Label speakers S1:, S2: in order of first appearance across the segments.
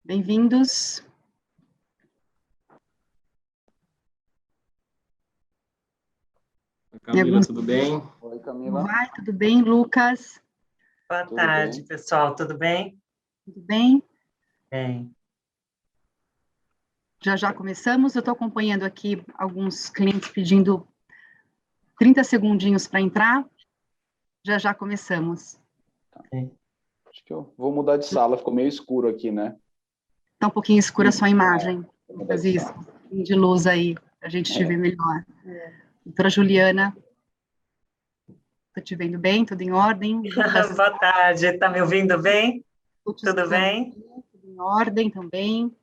S1: Bem-vindos.
S2: Oi, Camila, tudo bem?
S3: Oi, Camila.
S1: Vai, tudo bem, Lucas?
S4: Boa
S3: Tudo
S4: tarde,
S3: bem?
S4: pessoal. Tudo bem?
S1: Tudo bem?
S4: Bem.
S1: Já começamos. Eu estou acompanhando aqui alguns clientes pedindo 30 segundinhos para entrar. Já começamos.
S3: Acho que eu vou mudar de sala, ficou meio escuro aqui, né?
S1: Está um pouquinho escura a sua imagem.
S3: Vou mudar
S1: Faz
S3: de
S1: isso,
S3: sala.
S1: um pouquinho de luz aí, para a gente te ver melhor. Doutora Juliana, estou te vendo bem? Tudo em ordem? Lucas,
S4: Boa tarde. Tá me ouvindo bem?
S1: tô te
S4: Tudo
S1: escutando
S4: bem?
S1: tudo em ordem também.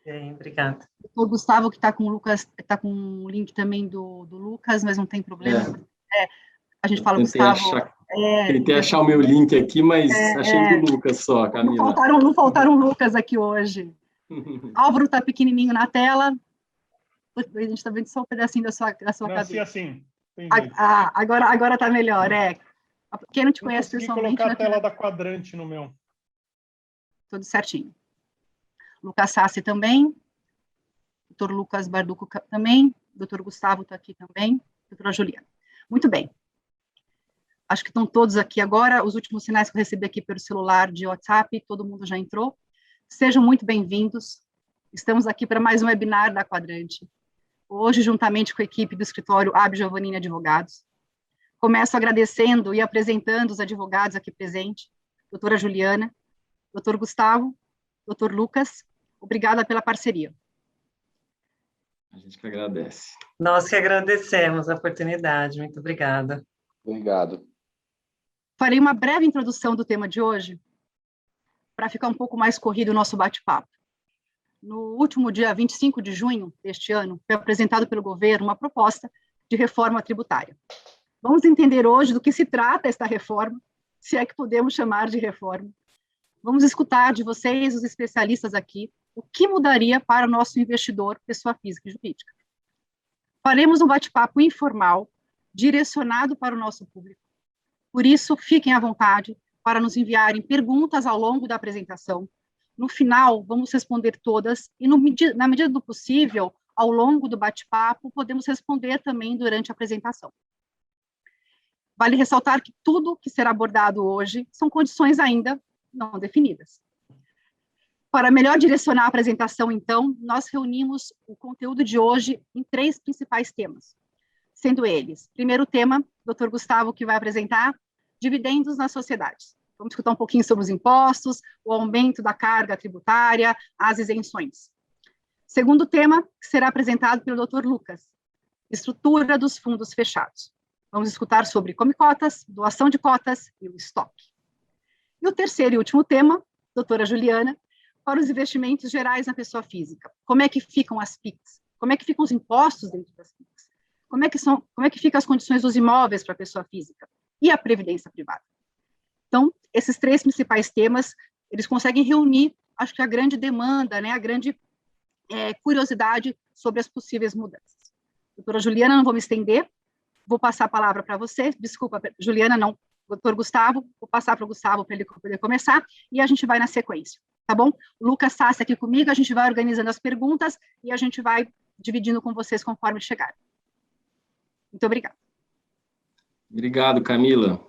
S4: Bem, obrigada.
S1: O Gustavo, que está com o Lucas, está com o link também do Lucas, mas não tem problema. A gente fala, Gustavo.
S2: Tentei achar o meu link aqui, mas achei do Lucas só, Camila.
S1: Não faltaram Lucas aqui hoje. Álvaro está pequenininho na tela. A gente está vendo só um pedacinho da sua cabeça.
S5: Assim.
S1: Agora está melhor, Quem não te conhece pessoalmente...
S5: colocar a tela da quadrante no meu.
S1: Tudo certinho. Lucas Sassi também. Doutor Lucas Barduco também. Doutor Gustavo está aqui também. Doutora Juliana. Muito bem. Acho que estão todos aqui agora. Os últimos sinais que eu recebi aqui pelo celular de WhatsApp, todo mundo já entrou. Sejam muito bem-vindos. Estamos aqui para mais um webinar da Quadrante. Hoje, juntamente com a equipe do escritório AB Giovannini Advogados. Começo agradecendo e apresentando os advogados aqui presentes. Doutora Juliana, doutor Gustavo, doutor Lucas, obrigada pela parceria.
S2: A gente que agradece.
S4: Nós que agradecemos a oportunidade. Muito obrigada.
S3: Obrigado.
S1: Farei uma breve introdução do tema de hoje, para ficar um pouco mais corrido o nosso bate-papo. No último dia 25 de junho deste ano, foi apresentado pelo governo uma proposta de reforma tributária. Vamos entender hoje do que se trata esta reforma, se é que podemos chamar de reforma. Vamos escutar de vocês, os especialistas aqui, o que mudaria para o nosso investidor, pessoa física e jurídica. Faremos um bate-papo informal, direcionado para o nosso público. Por isso, fiquem à vontade para nos enviarem perguntas ao longo da apresentação. No final, vamos responder todas e, na medida do possível, ao longo do bate-papo, podemos responder também durante a apresentação. Vale ressaltar que tudo que será abordado hoje são condições ainda não definidas. Para melhor direcionar a apresentação, então, nós reunimos o conteúdo de hoje em 3 principais temas, sendo eles, primeiro tema, Dr. Gustavo, que vai apresentar, dividendos nas sociedades. Vamos escutar um pouquinho sobre os impostos, o aumento da carga tributária, as isenções. Segundo tema, que será apresentado pelo Dr. Lucas, estrutura dos fundos fechados. Vamos escutar sobre come-cotas, doação de cotas e o estoque. E o terceiro e último tema, doutora Juliana, para os investimentos gerais na pessoa física. Como é que ficam as PICs? Como é que ficam os impostos dentro das PICs? Como é que ficam as condições dos imóveis para a pessoa física? E a previdência privada? Então, esses 3 principais temas, eles conseguem reunir, acho que a grande demanda, a grande curiosidade sobre as possíveis mudanças. Doutora Juliana, não vou me estender, vou passar a palavra para você, desculpa, Juliana, não, doutor Gustavo, vou passar para o Gustavo para ele poder começar, e a gente vai na sequência, tá bom? O Lucas Sassi aqui comigo, a gente vai organizando as perguntas, e a gente vai dividindo com vocês conforme chegar. Muito obrigada.
S2: Obrigado, Camila.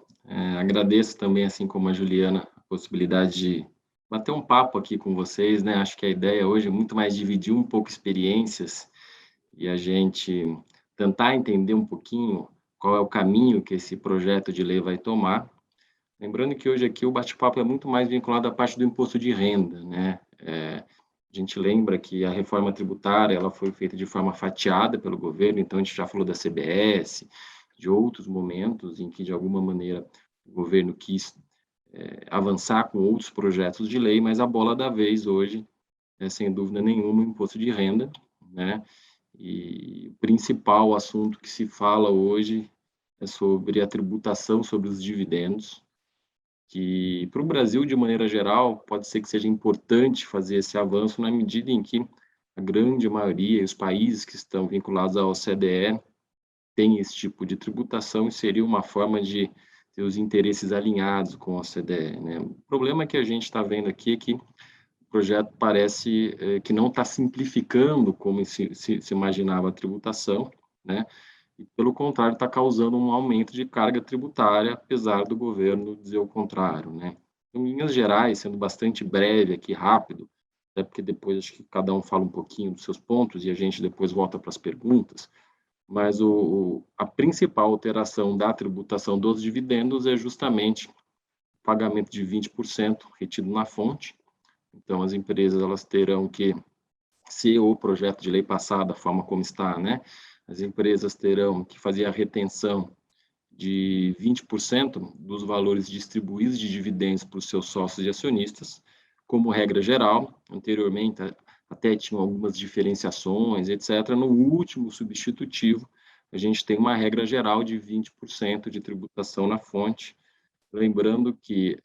S2: Agradeço também, assim como a Juliana, a possibilidade de bater um papo aqui com vocês, né? Acho que a ideia hoje é muito mais dividir um pouco experiências e a gente tentar entender um pouquinho qual é o caminho que esse projeto de lei vai tomar. Lembrando que hoje aqui o bate-papo é muito mais vinculado à parte do imposto de renda, né? A gente lembra que a reforma tributária ela foi feita de forma fatiada pelo governo, então a gente já falou da CBS, de outros momentos em que, de alguma maneira, o governo quis avançar com outros projetos de lei, mas a bola da vez hoje é, sem dúvida nenhuma, o imposto de renda, né? E o principal assunto que se fala hoje é sobre a tributação sobre os dividendos, que para o Brasil, de maneira geral, pode ser que seja importante fazer esse avanço na medida em que a grande maioria, os países que estão vinculados à OCDE, tem esse tipo de tributação e seria uma forma de ter os interesses alinhados com a OCDE, né? O problema que a gente está vendo aqui é que projeto parece que não está simplificando como se imaginava a tributação, né? E, pelo contrário, está causando um aumento de carga tributária, apesar do governo dizer o contrário, né? Então, em linhas gerais, sendo bastante breve aqui, rápido, até porque depois acho que cada um fala um pouquinho dos seus pontos e a gente depois volta para as perguntas, mas a principal alteração da tributação dos dividendos é justamente o pagamento de 20% retido na fonte. Então, as empresas elas terão que, se o projeto de lei passar da forma como está, né, as empresas terão que fazer a retenção de 20% dos valores distribuídos de dividendos para os seus sócios e acionistas, como regra geral. Anteriormente, até tinham algumas diferenciações, etc. No último substitutivo, a gente tem uma regra geral de 20% de tributação na fonte. Lembrando que,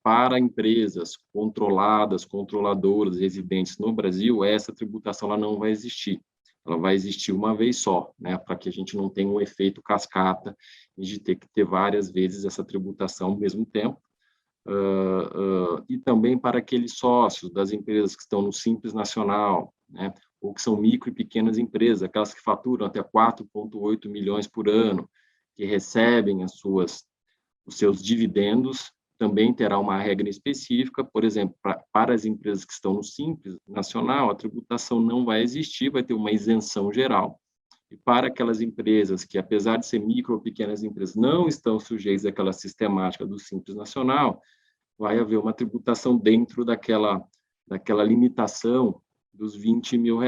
S2: para empresas controladas, controladoras, residentes no Brasil, essa tributação ela não vai existir. Ela vai existir uma vez só, né, para que a gente não tenha um efeito cascata de ter que ter várias vezes essa tributação ao mesmo tempo. E também para aqueles sócios das empresas que estão no Simples Nacional, né, ou que são micro e pequenas empresas, aquelas que faturam até 4,8 milhões por ano, que recebem os seus dividendos, também terá uma regra específica. Por exemplo, para as empresas que estão no Simples Nacional, a tributação não vai existir, vai ter uma isenção geral. E para aquelas empresas que, apesar de ser micro ou pequenas empresas, não estão sujeitas àquela sistemática do Simples Nacional, vai haver uma tributação dentro daquela limitação dos R$20 mil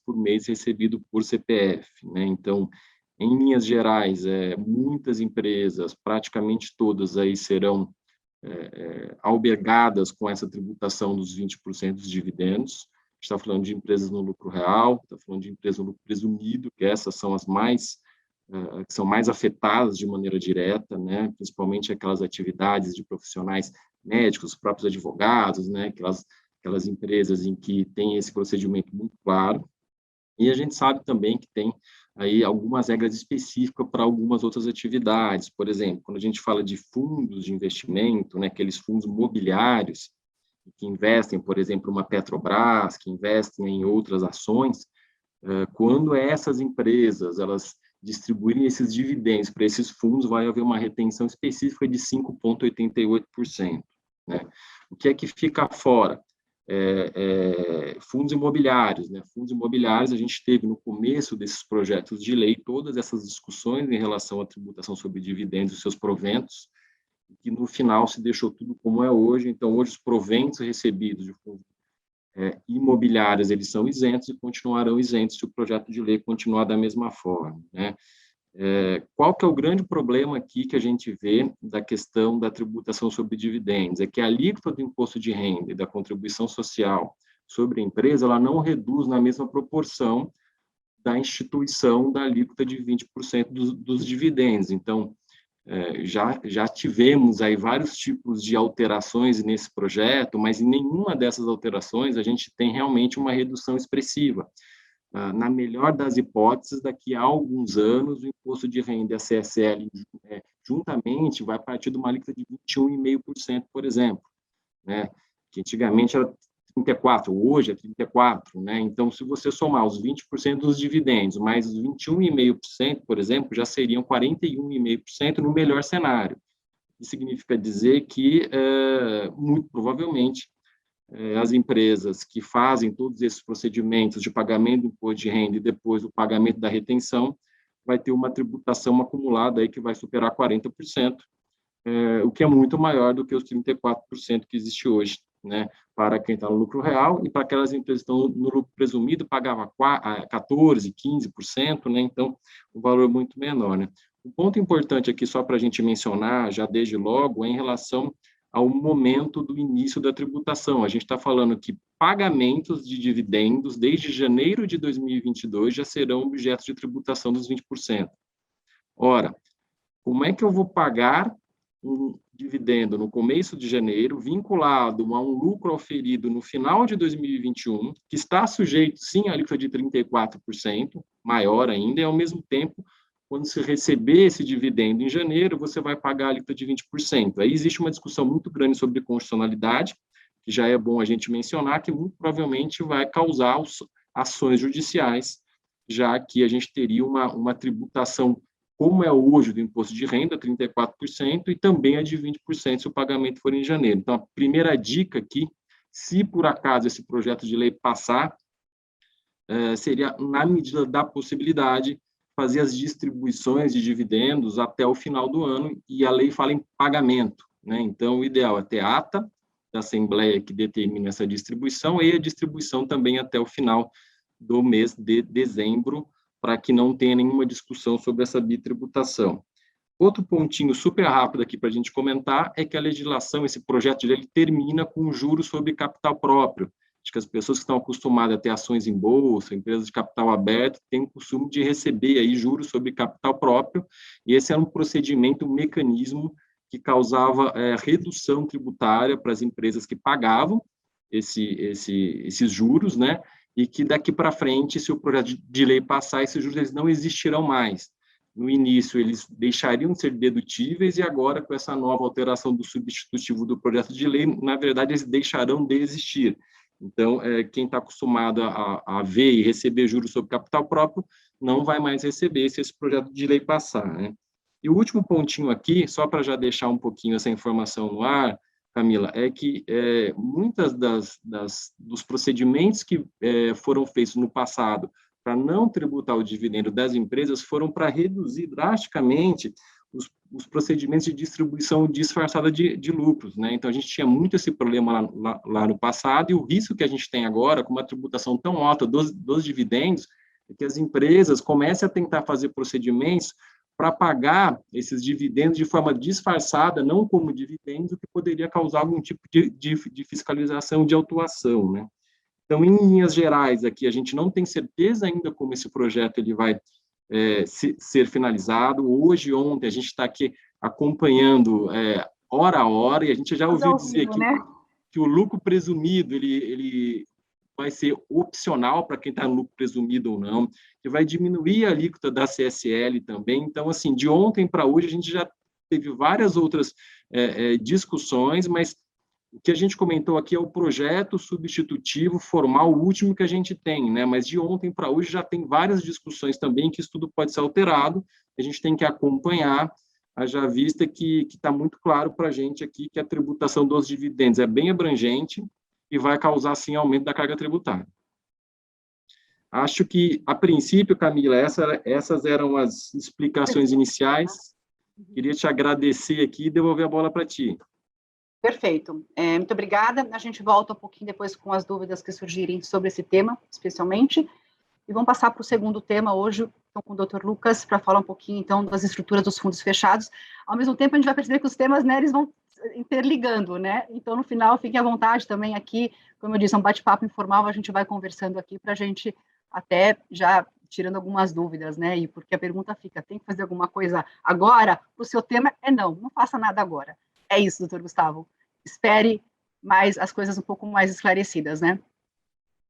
S2: por mês recebido por CPF, né? Então, em linhas gerais, muitas empresas, praticamente todas aí serão albergadas com essa tributação dos 20% dos dividendos. Está falando de empresas no lucro real, está falando de empresas no lucro presumido, que essas são as que são mais afetadas de maneira direta, né? Principalmente aquelas atividades de profissionais médicos, os próprios advogados, né? Aquelas empresas em que tem esse procedimento muito claro. E a gente sabe também que tem aí algumas regras específicas para algumas outras atividades. Por exemplo, quando a gente fala de fundos de investimento, né, aqueles fundos mobiliários que investem, por exemplo, uma Petrobras, que investem em outras ações, quando essas empresas elas distribuírem esses dividendos para esses fundos, vai haver uma retenção específica de 5,88%. Né? O que é que fica fora? Fundos imobiliários, né? Fundos imobiliários, a gente teve no começo desses projetos de lei todas essas discussões em relação à tributação sobre dividendos e seus proventos, que no final se deixou tudo como é hoje. Então, hoje os proventos recebidos de fundos imobiliários, eles são isentos e continuarão isentos se o projeto de lei continuar da mesma forma, né? Qual que é o grande problema aqui que a gente vê da questão da tributação sobre dividendos? É que a alíquota do imposto de renda e da contribuição social sobre a empresa, ela não reduz na mesma proporção da instituição da alíquota de 20% dos dividendos. Então, já tivemos aí vários tipos de alterações nesse projeto, mas em nenhuma dessas alterações a gente tem realmente uma redução expressiva. Na melhor das hipóteses, daqui a alguns anos, o imposto de renda e a CSL juntamente vai partir de uma alíquota de 21,5%, por exemplo, né? Que antigamente era 34%, hoje é 34%, né? Então, se você somar os 20% dos dividendos, mais os 21,5%, por exemplo, já seriam 41,5% no melhor cenário. Isso significa dizer que, muito provavelmente, as empresas que fazem todos esses procedimentos de pagamento do imposto de renda e depois o pagamento da retenção, vai ter uma tributação acumulada aí que vai superar 40%, o que é muito maior do que os 34% que existe hoje, né, para quem está no lucro real, e para aquelas empresas que estão no lucro presumido, pagava 14%, 15%, né, então, o valor é muito menor, né. Um ponto importante aqui, só para a gente mencionar, já desde logo, é em relação ao momento do início da tributação. A gente está falando que pagamentos de dividendos, desde janeiro de 2022, já serão objeto de tributação dos 20%. Ora, como é que eu vou pagar um dividendo no começo de janeiro, vinculado a um lucro oferido no final de 2021, que está sujeito, sim, à alíquota de 34%, maior ainda, e, ao mesmo tempo, quando você receber esse dividendo em janeiro, você vai pagar a alíquota de 20%. Aí existe uma discussão muito grande sobre constitucionalidade, que já é bom a gente mencionar, que muito provavelmente vai causar ações judiciais, já que a gente teria uma tributação, como é hoje, do imposto de renda, 34%, e também a de 20% se o pagamento for em janeiro. Então, a primeira dica aqui, se por acaso esse projeto de lei passar, seria, na medida da possibilidade, fazer as distribuições de dividendos até o final do ano, e a lei fala em pagamento, né? Então, o ideal é ter ata da Assembleia que determina essa distribuição e a distribuição também até o final do mês de dezembro, para que não tenha nenhuma discussão sobre essa bitributação. Outro pontinho super rápido aqui para a gente comentar é que a legislação, esse projeto de lei, termina com juros sobre capital próprio. Acho que as pessoas que estão acostumadas a ter ações em bolsa, empresas de capital aberto, têm o costume de receber aí juros sobre capital próprio, e esse era um procedimento, um mecanismo que causava redução tributária para as empresas que pagavam esses juros, né? E que daqui para frente, se o projeto de lei passar, esses juros eles não existirão mais. No início, eles deixariam de ser dedutíveis, e agora, com essa nova alteração do substitutivo do projeto de lei, na verdade, eles deixarão de existir. Então, quem está acostumado a ver e receber juros sobre capital próprio, não vai mais receber se esse projeto de lei passar, né? E o último pontinho aqui, só para já deixar um pouquinho essa informação no ar, Camila, é que muitas dos procedimentos que foram feitos no passado para não tributar o dividendo das empresas foram para reduzir drasticamente os procedimentos de distribuição disfarçada de lucros, né? Então, a gente tinha muito esse problema lá no passado, e o risco que a gente tem agora, com uma tributação tão alta dos dividendos, é que as empresas comecem a tentar fazer procedimentos para pagar esses dividendos de forma disfarçada, não como dividendos, o que poderia causar algum tipo de fiscalização, de autuação, né? Então, em linhas gerais, aqui a gente não tem certeza ainda como esse projeto ele vai ser finalizado. Hoje, ontem, a gente está aqui acompanhando hora a hora, e a gente já ouviu dizer que o lucro presumido ele vai ser opcional para quem está no lucro presumido ou não, que vai diminuir a alíquota da CSL também. Então, assim, de ontem para hoje, a gente já teve várias outras discussões, mas o que a gente comentou aqui é o projeto substitutivo formal, o último que a gente tem, né? Mas de ontem para hoje já tem várias discussões também que isso tudo pode ser alterado, a gente tem que acompanhar, haja vista que está muito claro para a gente aqui que a tributação dos dividendos é bem abrangente e vai causar, sim, aumento da carga tributária. Acho que, a princípio, Camila, essas eram as explicações iniciais. Queria te agradecer aqui e devolver a bola para ti.
S1: Perfeito. Muito obrigada. A gente volta um pouquinho depois com as dúvidas que surgirem sobre esse tema, especialmente. E vamos passar para o segundo tema hoje, então, com o Dr. Lucas, para falar um pouquinho, então, das estruturas dos fundos fechados. Ao mesmo tempo, a gente vai perceber que os temas, né, eles vão interligando, né? Então, no final, fiquem à vontade também aqui, como eu disse, é um bate-papo informal, a gente vai conversando aqui para a gente até já tirando algumas dúvidas, né? E porque a pergunta fica, tem que fazer alguma coisa agora? O seu tema é não faça nada agora. É isso, doutor Gustavo. Espere mais as coisas um pouco mais esclarecidas, né?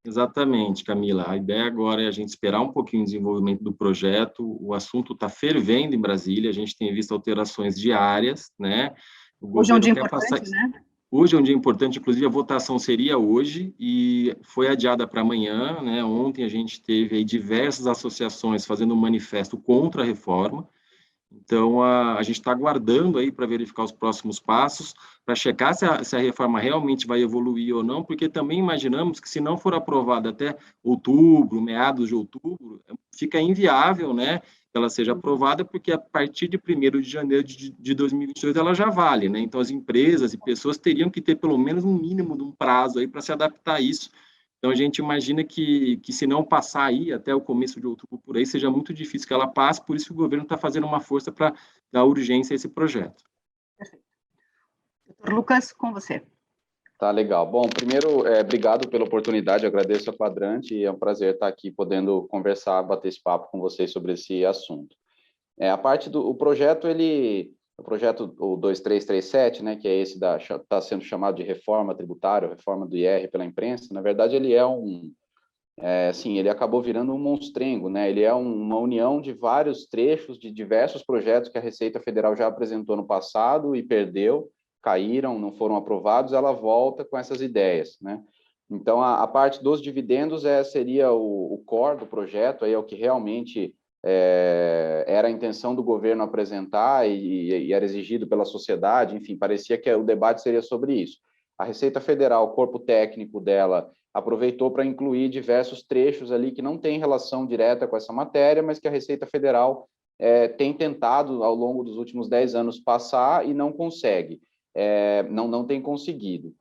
S2: Exatamente, Camila. A ideia agora é a gente esperar um pouquinho o desenvolvimento do projeto. O assunto está fervendo em Brasília, a gente tem visto alterações diárias, né?
S1: Hoje é um dia importante, né?
S2: Hoje é um dia importante, inclusive a votação seria hoje e foi adiada para amanhã, né? Ontem a gente teve aí diversas associações fazendo um manifesto contra a reforma. Então, a gente está aguardando aí para verificar os próximos passos, para checar se a reforma realmente vai evoluir ou não, porque também imaginamos que, se não for aprovada até outubro, meados de outubro, fica inviável, né, que ela seja aprovada, porque a partir de 1º de janeiro de 2022 ela já vale, né? Então, as empresas e pessoas teriam que ter pelo menos um mínimo de um prazo aí para se adaptar a isso. Então, a gente imagina que se não passar aí até o começo de outubro, por aí, seja muito difícil que ela passe, por isso que o governo está fazendo uma força para dar urgência a esse projeto.
S1: Perfeito. Doutor Lucas, com você.
S3: Tá legal. Bom, primeiro, obrigado pela oportunidade, agradeço a Quadrante, e é um prazer estar aqui podendo conversar, bater esse papo com vocês sobre esse assunto. A parte do projeto, o projeto 2337, né, que é esse está sendo chamado de reforma tributária, reforma do IR pela imprensa, na verdade ele ele acabou virando um monstrengo, né? Ele é uma união de vários trechos de diversos projetos que a Receita Federal já apresentou no passado e perdeu. caíram, não foram aprovados, ela volta com essas ideias, né? Então, a parte dos dividendos seria o core do projeto, aí é o que realmente era a intenção do governo apresentar e era exigido pela sociedade, enfim, parecia que o debate seria sobre isso. A Receita Federal, o corpo técnico dela, aproveitou para incluir diversos trechos ali que não têm relação direta com essa matéria, mas que a Receita Federal tem tentado, ao longo dos últimos 10 anos, passar e não consegue, não tem conseguido.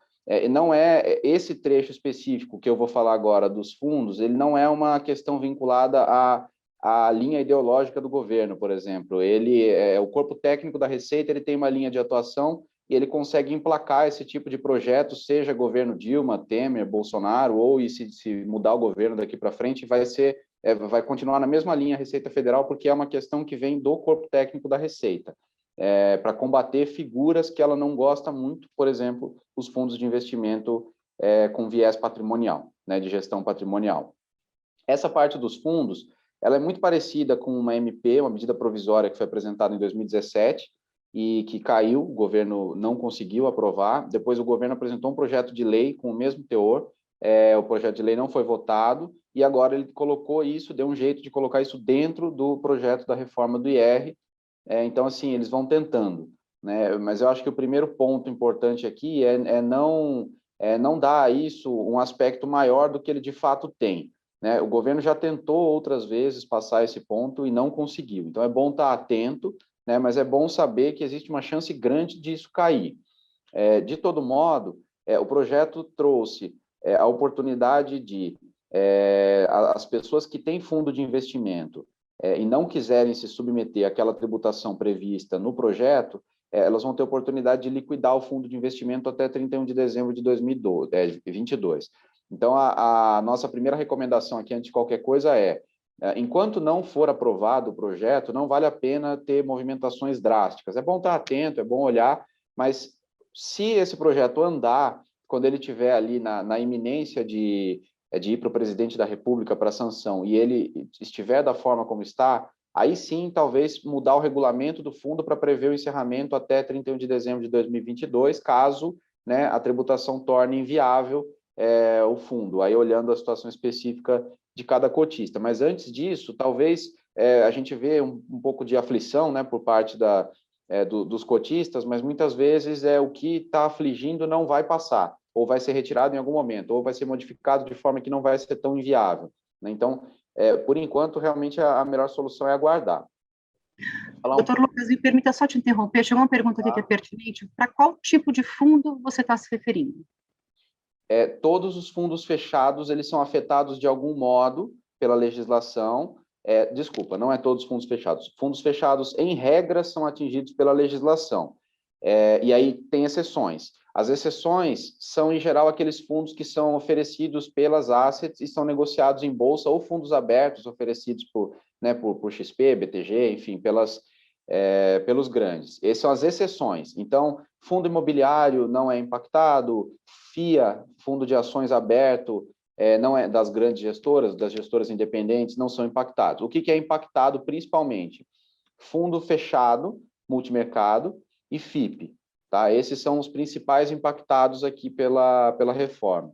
S3: Não é esse trecho específico que eu vou falar agora dos fundos, ele não é uma questão vinculada à linha ideológica do governo, por exemplo. O corpo técnico da Receita, ele tem uma linha de atuação e ele consegue emplacar esse tipo de projeto, seja governo Dilma, Temer, Bolsonaro, ou se mudar o governo daqui para frente, vai continuar na mesma linha Receita Federal, porque é uma questão que vem do corpo técnico da Receita. Para combater figuras que ela não gosta muito, por exemplo, os fundos de investimento com viés patrimonial, né, de gestão patrimonial. Essa parte dos fundos, ela é muito parecida com uma MP, uma medida provisória que foi apresentada em 2017 e que caiu, o governo não conseguiu aprovar. Depois o governo apresentou um projeto de lei com o mesmo teor, o projeto de lei não foi votado e agora ele colocou isso, deu um jeito de colocar isso dentro do projeto da reforma do IR. Então, assim, eles vão tentando, né? Mas eu acho que o primeiro ponto importante aqui é não dar a isso um aspecto maior do que ele de fato tem, né? O governo já tentou outras vezes passar esse ponto e não conseguiu. Então, é bom estar atento, né? Mas é bom saber que existe uma chance grande disso cair. De todo modo, o projeto trouxe a oportunidade de as pessoas que têm fundo de investimento e não quiserem se submeter àquela tributação prevista no projeto, elas vão ter oportunidade de liquidar o fundo de investimento até 31 de dezembro de 2022. Então, a nossa primeira recomendação aqui, antes de qualquer coisa, enquanto não for aprovado o projeto, não vale a pena ter movimentações drásticas. É bom estar atento, é bom olhar, mas se esse projeto andar, quando ele estiver ali na iminência de ir para o presidente da República para sanção e ele estiver da forma como está, aí sim, talvez mudar o regulamento do fundo para prever o encerramento até 31 de dezembro de 2022, caso, né, a tributação torne inviável o fundo, aí olhando a situação específica de cada cotista. Mas antes disso, talvez a gente vê um pouco de aflição, né, por parte dos cotistas, mas muitas vezes o que está afligindo não vai passar, ou vai ser retirado em algum momento, ou vai ser modificado de forma que não vai ser tão inviável, né? Então, por enquanto, realmente a melhor solução é aguardar.
S1: Doutor Lucas, me permita só te interromper, chegou uma pergunta aqui que é pertinente. Para qual tipo de fundo você está se referindo?
S3: Todos os fundos fechados, eles são afetados de algum modo pela legislação. Desculpa, não é todos os fundos fechados. Fundos fechados, em regra, são atingidos pela legislação. E aí tem exceções. As exceções são, em geral, aqueles fundos que são oferecidos pelas assets e são negociados em bolsa, ou fundos abertos oferecidos por XP, BTG, enfim, pelos grandes. Essas são as exceções. Então, fundo imobiliário não é impactado, FIA, fundo de ações aberto, não é das grandes gestoras, das gestoras independentes, não são impactados. O que é impactado principalmente? Fundo fechado, multimercado e FIP. Tá? Esses são os principais impactados aqui pela reforma.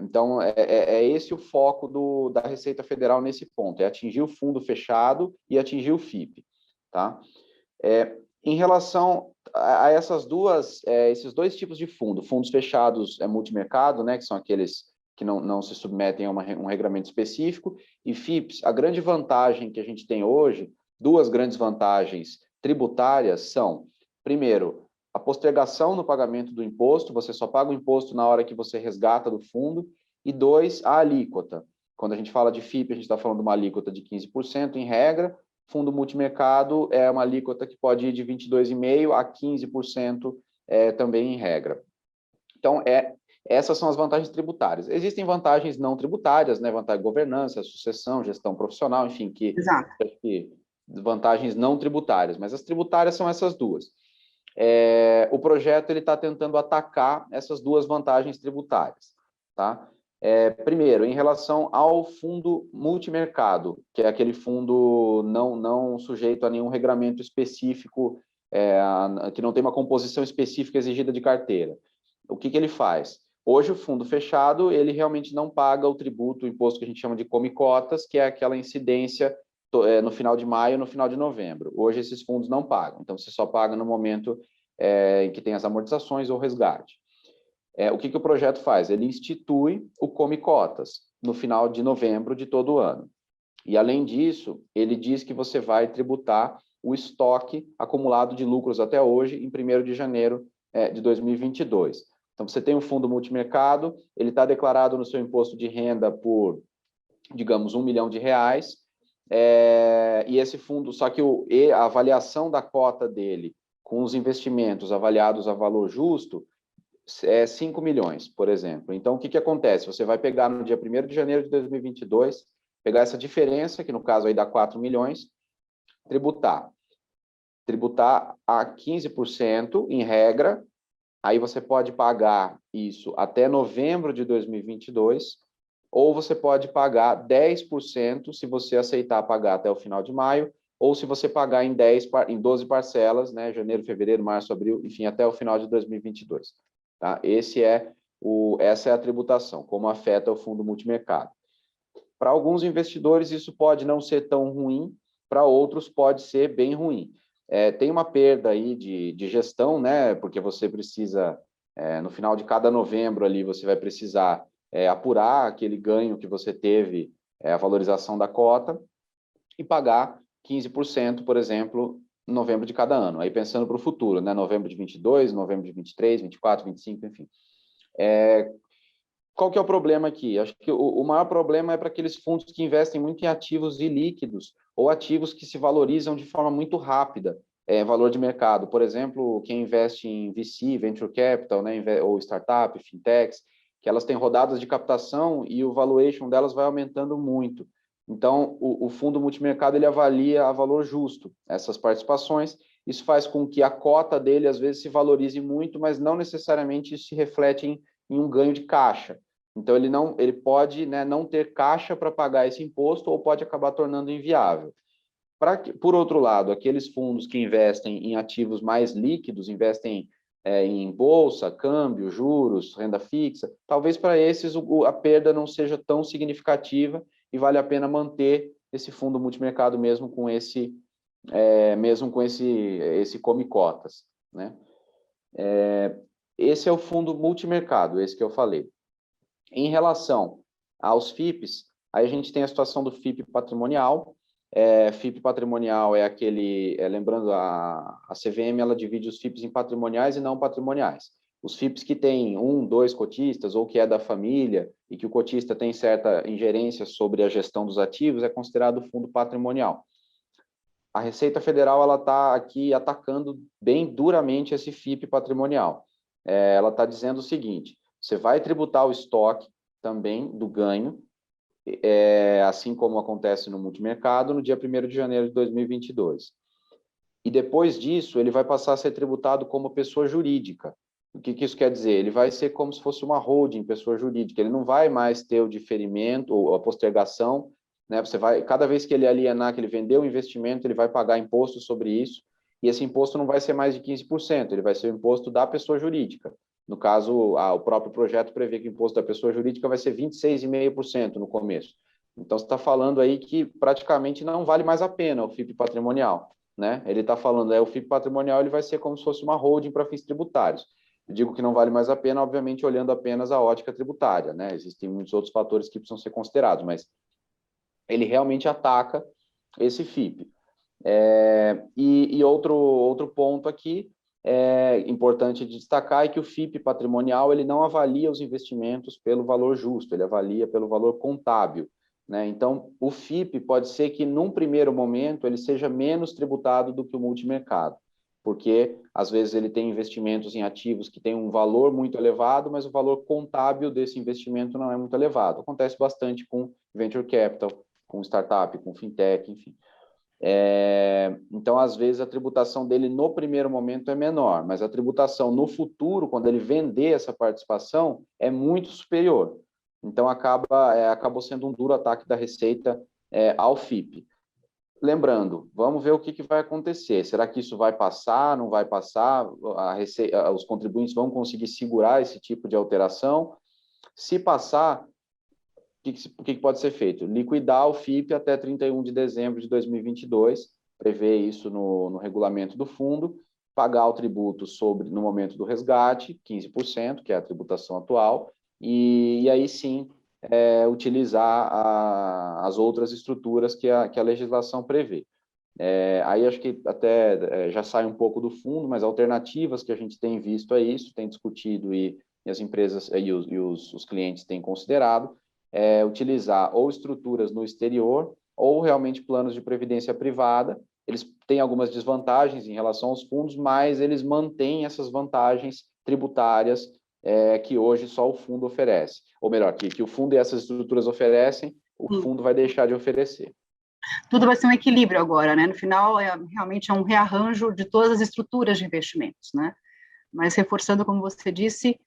S3: Então, esse o foco da Receita Federal nesse ponto, atingir o fundo fechado e atingir o FIP. Tá? Em relação a esses dois tipos de fundos fechados multimercado, né, que são aqueles que não se submetem a um regramento específico, e FIPs, a grande vantagem que a gente tem hoje, duas grandes vantagens tributárias são, primeiro, a postergação no pagamento do imposto, você só paga o imposto na hora que você resgata do fundo, e dois, a alíquota. Quando a gente fala de FIP, a gente está falando de uma alíquota de 15% em regra, fundo multimercado é uma alíquota que pode ir de 22,5% a 15% também em regra. Então, essas são as vantagens tributárias. Existem vantagens não tributárias, né? Vantagem de governança, sucessão, gestão profissional, enfim, que vantagens não tributárias, mas as tributárias são essas duas. O projeto está tentando atacar essas duas vantagens tributárias. Tá? Primeiro, em relação ao fundo multimercado, que é aquele fundo não sujeito a nenhum regramento específico que não tem uma composição específica exigida de carteira. O que ele faz? Hoje, o fundo fechado, ele realmente não paga o tributo, o imposto que a gente chama de come-cotas, que é aquela incidência no final de maio, no final de novembro. Hoje, esses fundos não pagam. Então, você só paga no momento em que tem as amortizações ou resgate. O que o projeto faz? Ele institui o come-cotas no final de novembro de todo ano. E, além disso, ele diz que você vai tributar o estoque acumulado de lucros até hoje, em 1º de janeiro de 2022. Então, você tem um fundo multimercado, ele está declarado no seu imposto de renda por, digamos, R$1 milhão, e esse fundo, só que a avaliação da cota dele, com os investimentos avaliados a valor justo, é 5 milhões, por exemplo. Então, o que acontece? Você vai pegar no dia 1º de janeiro de 2022, pegar essa diferença, que no caso aí dá 4 milhões, tributar a 15% em regra. Aí você pode pagar isso até novembro de 2022, ou você pode pagar 10% se você aceitar pagar até o final de maio, ou se você pagar em 12 parcelas, né, janeiro, fevereiro, março, abril, enfim, até o final de 2022. Tá? Essa é a tributação, como afeta o fundo multimercado. Para alguns investidores, isso pode não ser tão ruim, para outros pode ser bem ruim. Tem uma perda aí de gestão, né? Porque você precisa, no final de cada novembro ali, você vai precisar apurar aquele ganho que você teve, a valorização da cota, e pagar 15%, por exemplo, em novembro de cada ano. Aí pensando para o futuro, né? Novembro de 22, novembro de 23, 24, 25, enfim. Qual que é o problema aqui? Acho que o maior problema é para aqueles fundos que investem muito em ativos ilíquidos ou ativos que se valorizam de forma muito rápida, valor de mercado. Por exemplo, quem investe em VC, Venture Capital, né, ou startup, fintechs, que elas têm rodadas de captação e o valuation delas vai aumentando muito. Então, o fundo multimercado ele avalia a valor justo essas participações. Isso faz com que a cota dele, às vezes, se valorize muito, mas não necessariamente isso se reflete em um ganho de caixa. Então, ele pode, né, não ter caixa para pagar esse imposto ou pode acabar tornando inviável. Por outro lado, aqueles fundos que investem em ativos mais líquidos, investem em bolsa, câmbio, juros, renda fixa, talvez para esses a perda não seja tão significativa e vale a pena manter esse fundo multimercado mesmo com esse come-cotas, né? Esse é o fundo multimercado, esse que eu falei. Em relação aos FIPs, aí a gente tem a situação do FIP patrimonial. FIP patrimonial é aquele, lembrando, a CVM ela divide os FIPs em patrimoniais e não patrimoniais. Os FIPs que têm 1, 2 cotistas ou que é da família e que o cotista tem certa ingerência sobre a gestão dos ativos é considerado fundo patrimonial. A Receita Federal ela está aqui atacando bem duramente esse FIP patrimonial. Ela está dizendo o seguinte: você vai tributar o estoque também do ganho, assim como acontece no multimercado, no dia 1º de janeiro de 2022. E depois disso, ele vai passar a ser tributado como pessoa jurídica. O que isso quer dizer? Ele vai ser como se fosse uma holding, pessoa jurídica. Ele não vai mais ter o diferimento ou a postergação, né? Cada vez que ele alienar, que ele vender o investimento, ele vai pagar imposto sobre isso, e esse imposto não vai ser mais de 15%, ele vai ser o imposto da pessoa jurídica. No caso, o próprio projeto prevê que o imposto da pessoa jurídica vai ser 26,5% no começo. Então, você está falando aí que praticamente não vale mais a pena o FIP patrimonial, né? Ele está falando, o FIP patrimonial ele vai ser como se fosse uma holding para fins tributários. Eu digo que não vale mais a pena, obviamente, olhando apenas a ótica tributária, né? Existem muitos outros fatores que precisam ser considerados, mas ele realmente ataca esse FIP. E outro ponto aqui importante de destacar é que o FIP patrimonial ele não avalia os investimentos pelo valor justo, ele avalia pelo valor contábil, né? Então, o FIP pode ser que, num primeiro momento, ele seja menos tributado do que o multimercado, porque, às vezes, ele tem investimentos em ativos que têm um valor muito elevado, mas o valor contábil desse investimento não é muito elevado. Acontece bastante com Venture Capital, com startup, com fintech, enfim. Então, às vezes, a tributação dele no primeiro momento é menor, mas a tributação no futuro, quando ele vender essa participação, é muito superior. Então, acabou sendo um duro ataque da Receita ao FIP. lembrando, vamos ver o que vai acontecer. Será que isso vai passar, não vai passar? Os contribuintes vão conseguir segurar esse tipo de alteração? Se passar, o que pode ser feito? Liquidar o FIP até 31 de dezembro de 2022, prevê isso no regulamento do fundo, pagar o tributo no momento do resgate, 15%, que é a tributação atual, e aí sim utilizar as outras estruturas que a legislação prevê. Aí acho que até já sai um pouco do fundo, mas alternativas que a gente tem visto a isso, tem discutido e as empresas e os clientes têm considerado, utilizar ou estruturas no exterior ou realmente planos de previdência privada. Eles têm algumas desvantagens em relação aos fundos, mas eles mantêm essas vantagens tributárias que hoje só o fundo oferece. Ou melhor, que o fundo e essas estruturas oferecem, o fundo vai deixar de oferecer.
S1: Tudo vai ser um equilíbrio agora, né? No final, realmente é um rearranjo de todas as estruturas de investimentos, né? Mas reforçando, como você disse,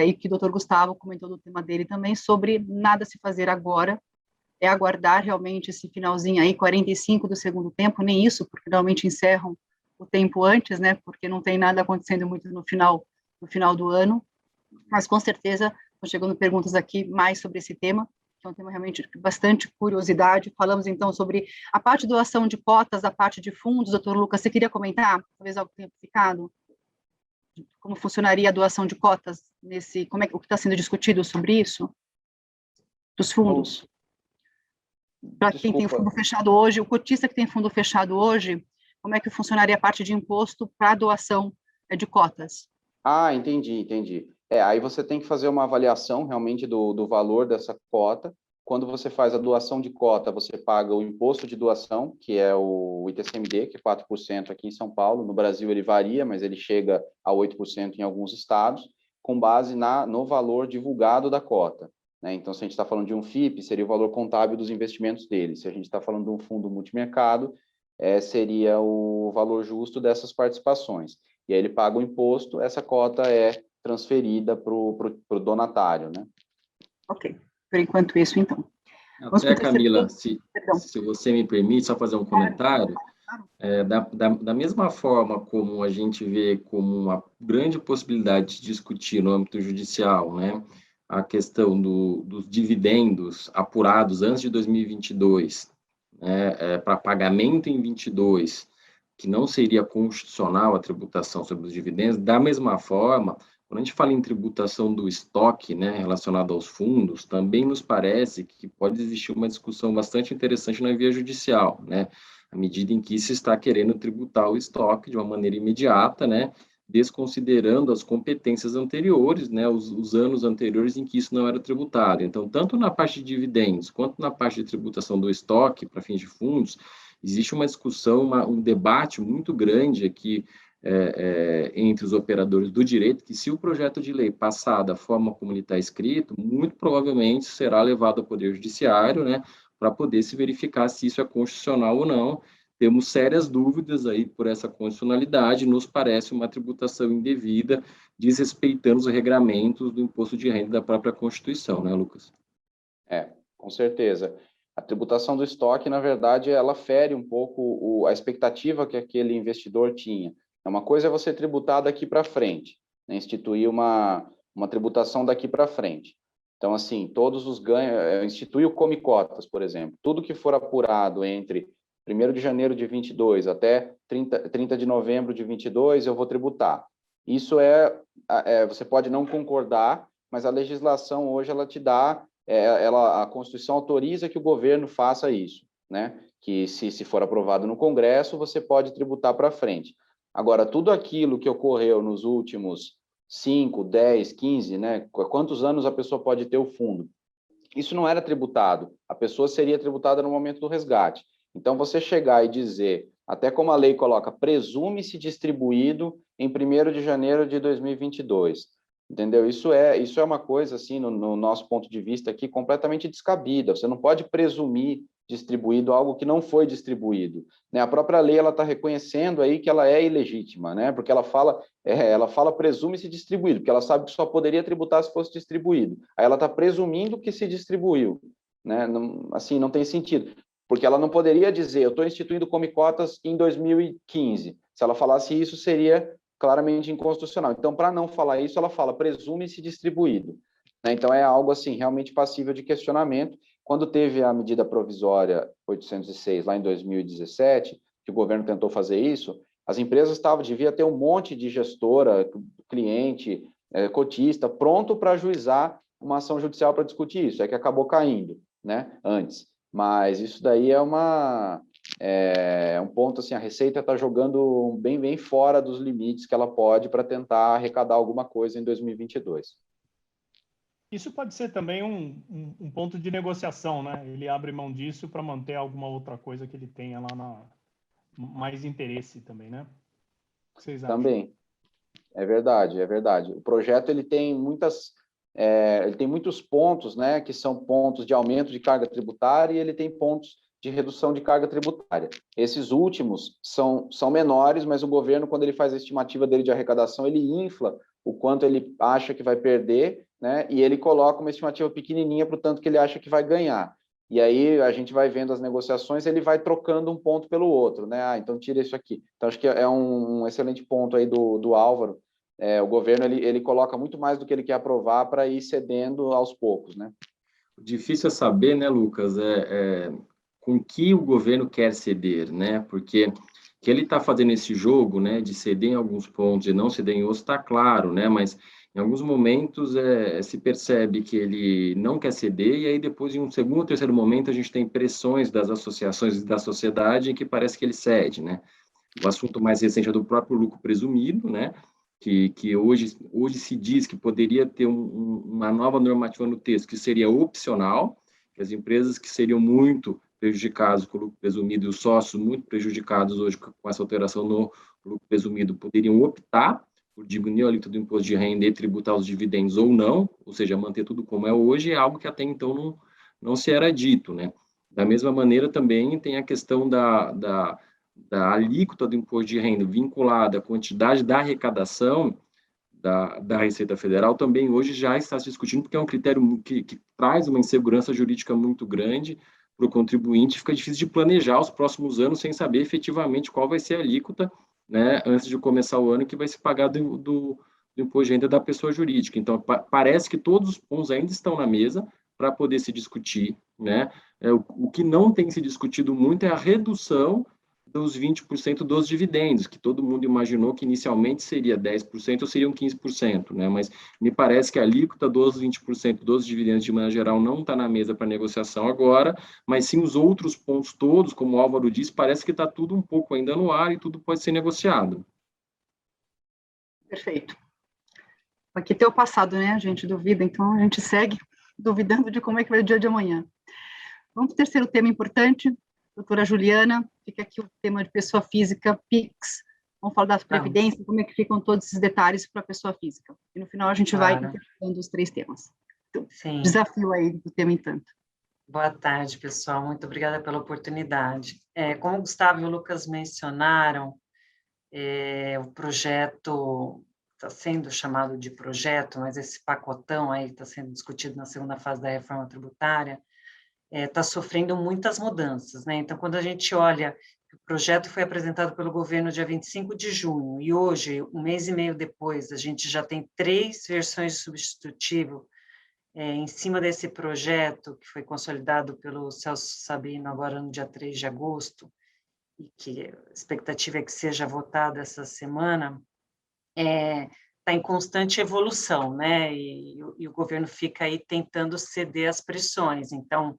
S1: e que o doutor Gustavo comentou do tema dele também, sobre nada se fazer agora, é aguardar realmente esse finalzinho aí, 45 do segundo tempo, nem isso, porque realmente encerram o tempo antes, né? Porque não tem nada acontecendo muito no final do ano, mas com certeza estão chegando perguntas aqui mais sobre esse tema, que é um tema realmente de bastante curiosidade. Falamos, então, sobre a parte de doação de cotas, a parte de fundos. Doutor Lucas, você queria comentar, talvez algo tenha ficado? Como funcionaria a doação de cotas, o que está sendo discutido sobre isso? Dos fundos? Para quem tem fundo fechado hoje, o cotista que tem fundo fechado hoje, como é que funcionaria a parte de imposto para a doação de cotas?
S3: Entendi. Aí você tem que fazer uma avaliação realmente do valor dessa cota. Quando você faz a doação de cota, você paga o imposto de doação, que é o ITCMD, que é 4% aqui em São Paulo. No Brasil ele varia, mas ele chega a 8% em alguns estados, com base no valor divulgado da cota, né? Então, se a gente está falando de um FIP, seria o valor contábil dos investimentos dele. Se a gente está falando de um fundo multimercado, seria o valor justo dessas participações. E aí ele paga o imposto, essa cota é transferida para o donatário, né?
S1: Ok, por enquanto isso, então.
S2: Até, Camila, se você me permite, só fazer um comentário, da mesma forma como a gente vê como uma grande possibilidade de discutir no âmbito judicial, né, a questão dos dividendos apurados antes de 2022, né, para pagamento em 22, que não seria constitucional a tributação sobre os dividendos, da mesma forma, quando a gente fala em tributação do estoque, né, relacionado aos fundos, também nos parece que pode existir uma discussão bastante interessante na via judicial, né, à medida em que se está querendo tributar o estoque de uma maneira imediata, né, desconsiderando as competências anteriores, né, os anos anteriores em que isso não era tributado. Então, tanto na parte de dividendos, quanto na parte de tributação do estoque para fins de fundos, existe uma discussão, um debate muito grande aqui entre os operadores do direito, que se o projeto de lei passar da forma como ele está escrito, muito provavelmente será levado ao Poder Judiciário, né, para poder se verificar se isso é constitucional ou não. Temos sérias dúvidas aí por essa constitucionalidade, nos parece uma tributação indevida, desrespeitando os regramentos do imposto de renda da própria Constituição, né, Lucas?
S3: Com certeza. A tributação do estoque, na verdade, ela fere um pouco a expectativa que aquele investidor tinha. Uma coisa é você tributar daqui para frente, né? Instituir uma tributação daqui para frente. Então, assim, todos os ganhos, instituir o Come Cotas, por exemplo, tudo que for apurado entre 1º de janeiro de 22 até 30 de novembro de 22, eu vou tributar. Isso você pode não concordar, mas a legislação hoje, ela te dá, a Constituição autoriza que o governo faça isso, né? Que se for aprovado no Congresso, você pode tributar para frente. Agora, tudo aquilo que ocorreu nos últimos 5, 10, 15, né? Quantos anos a pessoa pode ter o fundo? Isso não era tributado. A pessoa seria tributada no momento do resgate. Então, você chegar e dizer, até como a lei coloca, presume-se distribuído em 1º de janeiro de 2022. Entendeu? Isso é uma coisa, assim, no nosso ponto de vista aqui, completamente descabida. Você não pode presumir distribuído algo que não foi distribuído, né? A própria lei, ela está reconhecendo aí que ela é ilegítima, né? Porque ela fala presume-se distribuído, porque ela sabe que só poderia tributar se fosse distribuído. Aí ela está presumindo que se distribuiu, né? Não, assim, não tem sentido. Porque ela não poderia dizer, eu estou instituindo Comicotas em 2015. Se ela falasse isso, seria claramente inconstitucional. Então, para não falar isso, ela fala, presume-se distribuído. Né? Então, é algo, assim, realmente passível de questionamento. Quando teve a medida provisória 806, lá em 2017, que o governo tentou fazer isso, as empresas devia ter um monte de gestora, cliente, cotista, pronto para ajuizar uma ação judicial para discutir isso. É que acabou caindo, né, antes. Mas isso daí é um ponto, assim, a Receita está jogando bem fora dos limites que ela pode para tentar arrecadar alguma coisa em 2022.
S5: Isso pode ser também um ponto de negociação, né? Ele abre mão disso para manter alguma outra coisa que ele tenha lá mais interesse também, né? O que vocês acham?
S3: Também. É verdade, é verdade. O projeto ele tem muitos pontos, né, que são pontos de aumento de carga tributária e ele tem pontos de redução de carga tributária. Esses últimos são menores, mas o governo, quando ele faz a estimativa dele de arrecadação, ele infla o quanto ele acha que vai perder, né, e ele coloca uma estimativa pequenininha para o tanto que ele acha que vai ganhar. E aí a gente vai vendo as negociações, ele vai trocando um ponto pelo outro, né? Ah, então tira isso aqui. Então acho que é um excelente ponto aí do Álvaro. O governo ele coloca muito mais do que ele quer aprovar para ir cedendo aos poucos, né?
S2: O difícil é saber, né, Lucas, com que o governo quer ceder, né? Porque que ele está fazendo esse jogo, né, de ceder em alguns pontos e não ceder em outros, está claro, né? Mas em alguns momentos se percebe que ele não quer ceder e aí depois, em um segundo ou terceiro momento, a gente tem pressões das associações e da sociedade em que parece que ele cede, né? O assunto mais recente é do próprio lucro presumido, né? Que hoje se diz que poderia ter uma nova normativa no texto que seria opcional, que as empresas que seriam muito prejudicadas com o lucro presumido e os sócios muito prejudicados hoje com essa alteração no lucro presumido poderiam optar por diminuir a alíquota do imposto de renda e tributar os dividendos ou não, ou seja, manter tudo como é hoje, é algo que até então não se era dito, né? Da mesma maneira, também tem a questão da alíquota do imposto de renda vinculada à quantidade da arrecadação da Receita Federal, também hoje já está se discutindo, porque é um critério que traz uma insegurança jurídica muito grande para o contribuinte, fica difícil de planejar os próximos anos sem saber efetivamente qual vai ser a alíquota, né, antes de começar o ano que vai se pagar do imposto de renda da pessoa jurídica. Então, parece que todos os pontos ainda estão na mesa para poder se discutir, né? O que não tem se discutido muito é a redução dos 20% dos dividendos, que todo mundo imaginou que inicialmente seria 10% ou seriam 15%, né? Mas me parece que a alíquota dos 20% dos dividendos, de maneira geral, não está na mesa para negociação agora, mas sim os outros pontos todos, como o Álvaro disse, parece que está tudo um pouco ainda no ar e tudo pode ser negociado.
S1: Perfeito. Aqui tem o passado, né? A gente duvida, então a gente segue duvidando de como é que vai o dia de amanhã. Vamos para o terceiro tema importante. Doutora Juliana, fica aqui o tema de pessoa física, PIX. Vamos falar das previdências, como é que ficam todos esses detalhes para a pessoa física. E no final a gente vai interpretando os três temas. Então, desafio aí do tema em tanto.
S4: Boa tarde, pessoal. Muito obrigada pela oportunidade. Como o Gustavo e o Lucas mencionaram, o projeto está sendo chamado de projeto, mas esse pacotão aí está sendo discutido na segunda fase da reforma tributária, está sofrendo muitas mudanças, né? Então, quando a gente olha, o projeto foi apresentado pelo governo dia 25 de junho, e hoje, um mês e meio depois, a gente já tem 3 versões de substitutivo em cima desse projeto, que foi consolidado pelo Celso Sabino agora no dia 3 de agosto, e que a expectativa é que seja votado essa semana, está em constante evolução, né? E o governo fica aí tentando ceder às pressões. Então,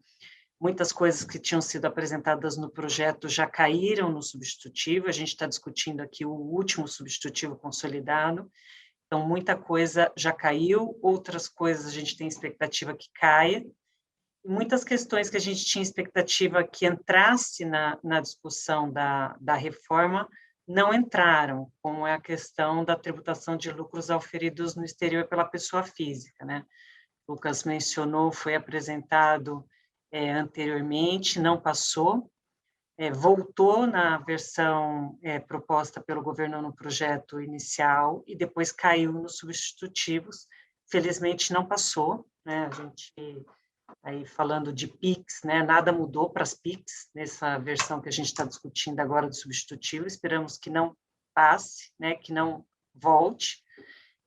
S4: muitas coisas que tinham sido apresentadas no projeto já caíram no substitutivo, a gente está discutindo aqui o último substitutivo consolidado, então muita coisa já caiu, outras coisas a gente tem expectativa que caia, e muitas questões que a gente tinha expectativa que entrasse na discussão da reforma, não entraram, como é a questão da tributação de lucros auferidos no exterior pela pessoa física, né? O Lucas mencionou, foi apresentado anteriormente, não passou, voltou na versão proposta pelo governo no projeto inicial e depois caiu nos substitutivos, felizmente não passou, né? A gente aí falando de PIX, né, nada mudou para as PIX, nessa versão que a gente está discutindo agora do substitutivo, esperamos que não passe, né, que não volte.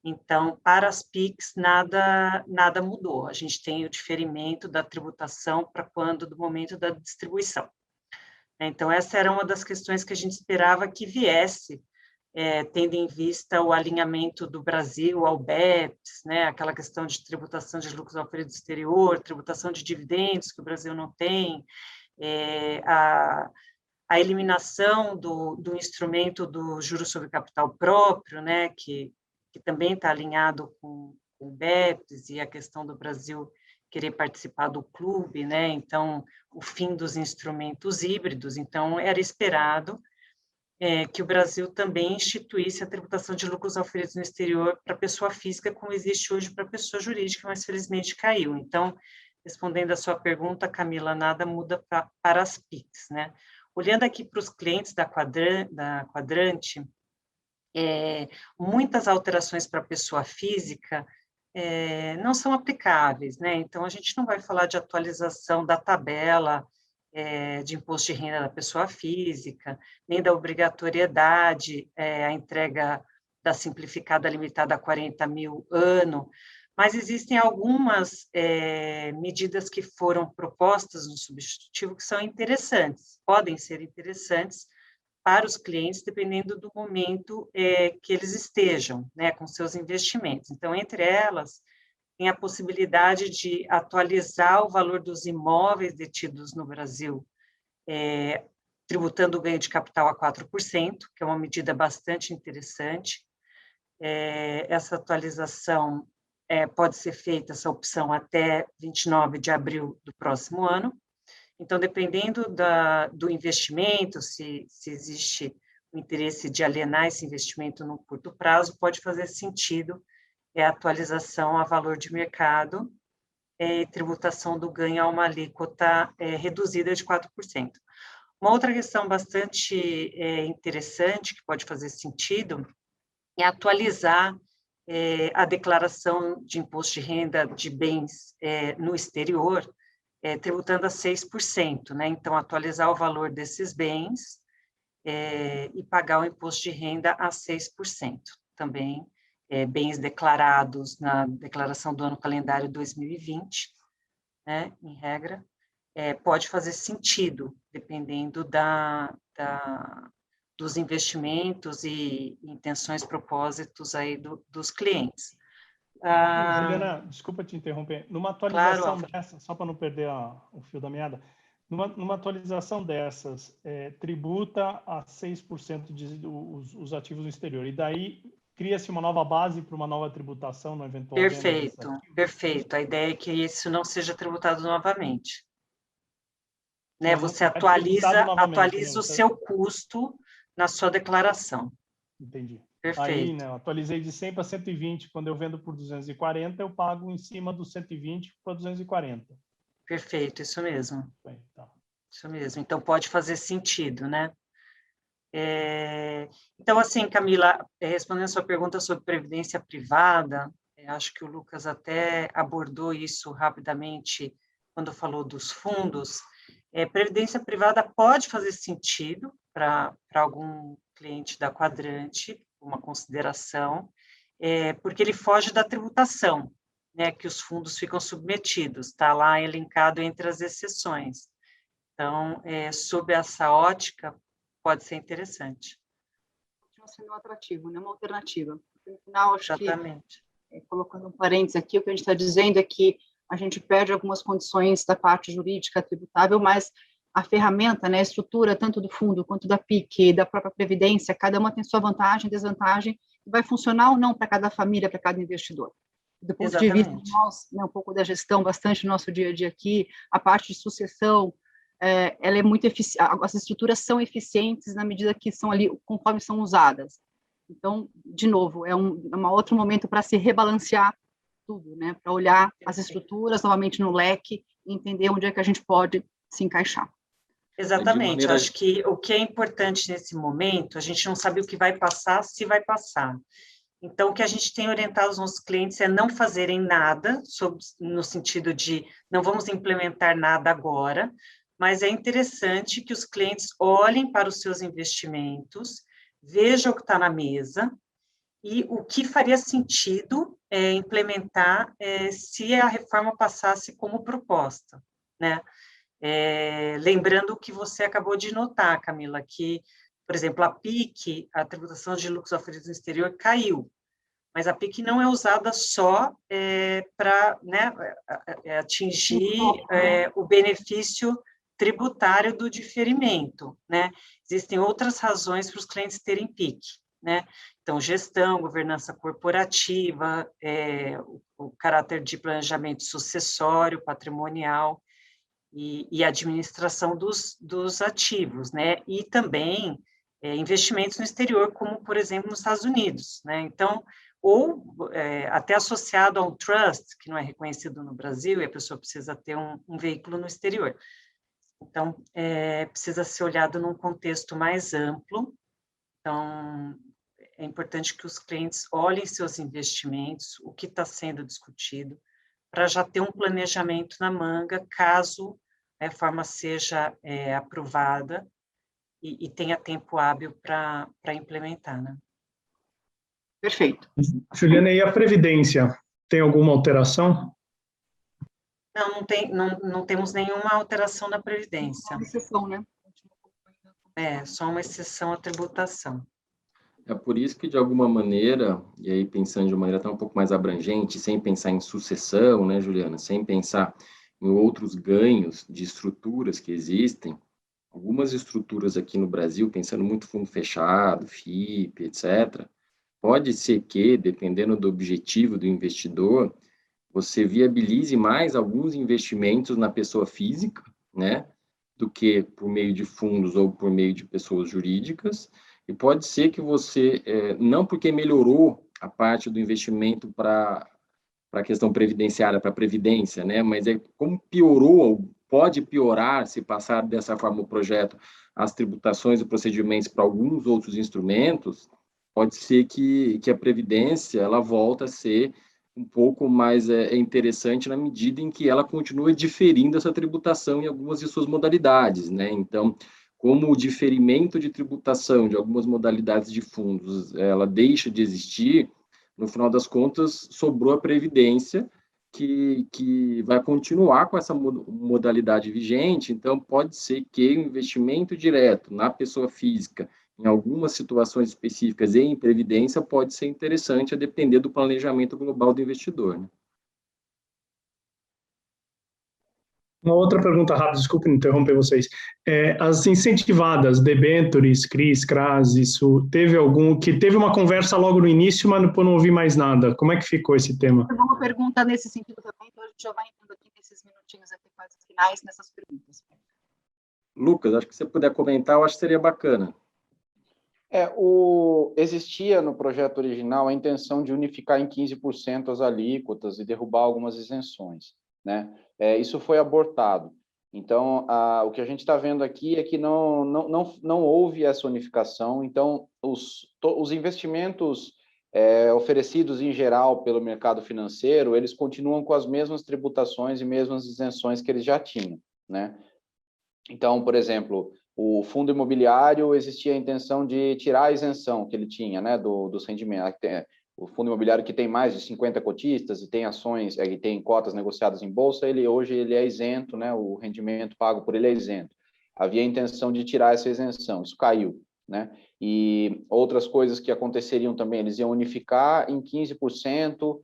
S4: Então, para as PIX, nada mudou. A gente tem o diferimento da tributação para quando do momento da distribuição. Então, essa era uma das questões que a gente esperava que viesse, tendo em vista o alinhamento do Brasil ao BEPS, né, aquela questão de tributação de lucros oferidos no exterior, tributação de dividendos, que o Brasil não tem, a eliminação do instrumento do juros sobre capital próprio, né, que também está alinhado com o BEPS e a questão do Brasil querer participar do clube, né, então, o fim dos instrumentos híbridos, então, era esperado que o Brasil também instituísse a tributação de lucros oferidos no exterior para pessoa física, como existe hoje para pessoa jurídica, mas felizmente caiu. Então, respondendo a sua pergunta, Camila, nada muda para as PICs, né? Olhando aqui para os clientes da Quadrante, muitas alterações para pessoa física não são aplicáveis, né? Então, a gente não vai falar de atualização da tabela de imposto de renda da pessoa física, nem da obrigatoriedade, a entrega da simplificada limitada a 40 mil ano, mas existem algumas medidas que foram propostas no substitutivo que são interessantes, podem ser interessantes para os clientes, dependendo do momento que eles estejam, né, com seus investimentos. Então, entre elas, tem a possibilidade de atualizar o valor dos imóveis detidos no Brasil, tributando o ganho de capital a 4%, que é uma medida bastante interessante. Essa atualização pode ser feita, essa opção, até 29 de abril do próximo ano. Então, dependendo do investimento, se existe o interesse de alienar esse investimento no curto prazo, pode fazer sentido a atualização a valor de mercado e tributação do ganho a uma alíquota reduzida de 4%. Uma outra questão bastante interessante, que pode fazer sentido, é atualizar a declaração de imposto de renda de bens no exterior, tributando a 6%, né? Então, atualizar o valor desses bens e pagar o imposto de renda a 6%. Também, bens declarados na declaração do ano calendário 2020, né, em regra, pode fazer sentido, dependendo dos investimentos e intenções, propósitos aí dos clientes.
S5: Juliana, desculpa te interromper. Numa atualização
S4: claro,
S5: dessa, só para não perder o fio da meada, numa atualização dessas, tributa a 6% os ativos no exterior. E daí cria-se uma nova base para uma nova tributação no eventual...
S4: Perfeito. A ideia é que isso não seja tributado novamente. Né? Você atualiza o seu custo na sua declaração.
S5: Entendi.
S4: Perfeito.
S5: Aí, né, eu atualizei de 100 para 120, quando eu vendo por 240, eu pago em cima do 120 para 240.
S4: Perfeito, isso mesmo.
S5: Bem, tá.
S4: Isso mesmo. Então, pode fazer sentido, né? Então, assim, Camila, respondendo a sua pergunta sobre previdência privada, acho que o Lucas até abordou isso rapidamente quando falou dos fundos. Previdência privada pode fazer sentido para algum cliente da Quadrante, uma consideração, porque ele foge da tributação, né, que os fundos ficam submetidos, está lá elencado entre as exceções. Então, sob essa ótica, pode ser interessante.
S1: Continua sendo um atrativo, né? Uma alternativa. No final, acho
S4: Exatamente.
S1: Que, colocando um parênteses aqui, o que a gente está dizendo é que a gente perde algumas condições da parte jurídica tributável, mas a ferramenta, né, a estrutura, tanto do fundo quanto da PIC, da própria Previdência, cada uma tem sua vantagem e desvantagem, e vai funcionar ou não para cada família, para cada investidor. Do ponto de vista de nós, né, um pouco da gestão, bastante no nosso dia a dia aqui, a parte de sucessão, ela é muito eficiente, as estruturas são eficientes na medida que são ali, conforme são usadas. Então, de novo, é um outro momento para se rebalancear tudo, né, para olhar as estruturas novamente no leque e entender onde é que a gente pode se encaixar.
S4: Exatamente, eu acho que o que é importante nesse momento, a gente não sabe o que vai passar, se vai passar. Então, o que a gente tem orientado os nossos clientes é não fazerem nada, no sentido de não vamos implementar nada agora, mas é interessante que os clientes olhem para os seus investimentos, vejam o que está na mesa e o que faria sentido implementar se a reforma passasse como proposta, né? Lembrando o que você acabou de notar, Camila, que, por exemplo, a PIC, a tributação de lucros oferidos no exterior, caiu, mas a PIC não é usada só para, né, atingir o benefício tributário do diferimento, né? Existem outras razões para os clientes terem PIC, né? Então, gestão, governança corporativa, o caráter de planejamento sucessório, patrimonial, e administração dos ativos, né? E também investimentos no exterior, como, por exemplo, nos Estados Unidos, né? Então, ou até associado a um trust, que não é reconhecido no Brasil, e a pessoa precisa ter um veículo no exterior. Então, precisa ser olhado num contexto mais amplo. Então, é importante que os clientes olhem seus investimentos, o que está sendo discutido, para já ter um planejamento na manga, caso a reforma seja aprovada e tenha tempo hábil para implementar, né?
S1: Perfeito.
S6: Juliana, e a Previdência? Tem alguma alteração?
S4: Não temos nenhuma alteração na Previdência.
S1: Uma exceção, né?
S4: Só uma exceção à tributação.
S2: É por isso que, de alguma maneira, e aí pensando de uma maneira até um pouco mais abrangente, sem pensar em sucessão, né, Juliana? Sem pensar em outros ganhos de estruturas que existem, algumas estruturas aqui no Brasil, pensando muito fundo fechado, FIP, etc., pode ser que, dependendo do objetivo do investidor, você viabilize mais alguns investimentos na pessoa física, né, do que por meio de fundos ou por meio de pessoas jurídicas, e pode ser que você, não porque melhorou a parte do investimento para a questão previdenciária, para a previdência, né, mas como piorou, pode piorar se passar dessa forma o projeto, as tributações e procedimentos para alguns outros instrumentos, pode ser que a previdência ela volta a ser um pouco mais interessante na medida em que ela continua diferindo essa tributação em algumas de suas modalidades, né? Então, como o diferimento de tributação de algumas modalidades de fundos, ela deixa de existir, no final das contas, sobrou a previdência, que vai continuar com essa modalidade vigente. Então, pode ser que o investimento direto na pessoa física, em algumas situações específicas e em previdência, pode ser interessante a depender do planejamento global do investidor, né?
S6: Uma outra pergunta rápida, desculpe interromper vocês. As incentivadas, debentures, CRIs, CRAS, isso teve teve uma conversa logo no início, mas depois não ouvi mais nada. Como é que ficou esse tema?
S1: Uma pergunta nesse sentido também, então a gente já vai entrando aqui nesses minutinhos aqui quase finais nessas perguntas.
S2: Lucas, acho que se você puder comentar, eu acho que seria bacana.
S3: Existia no projeto original a intenção de unificar em 15% as alíquotas e derrubar algumas isenções, né? Isso foi abortado. Então, o que a gente está vendo aqui é que não houve essa unificação. Então, os investimentos oferecidos em geral pelo mercado financeiro, eles continuam com as mesmas tributações e mesmas isenções que eles já tinham, né? Então, por exemplo, o fundo imobiliário, existia a intenção de tirar a isenção que ele tinha, né, dos rendimentos. O fundo imobiliário que tem mais de 50 cotistas e tem ações, e tem cotas negociadas em bolsa, hoje ele é isento, né, o rendimento pago por ele é isento. Havia a intenção de tirar essa isenção, isso caiu, né? E outras coisas que aconteceriam também, eles iam unificar em 15%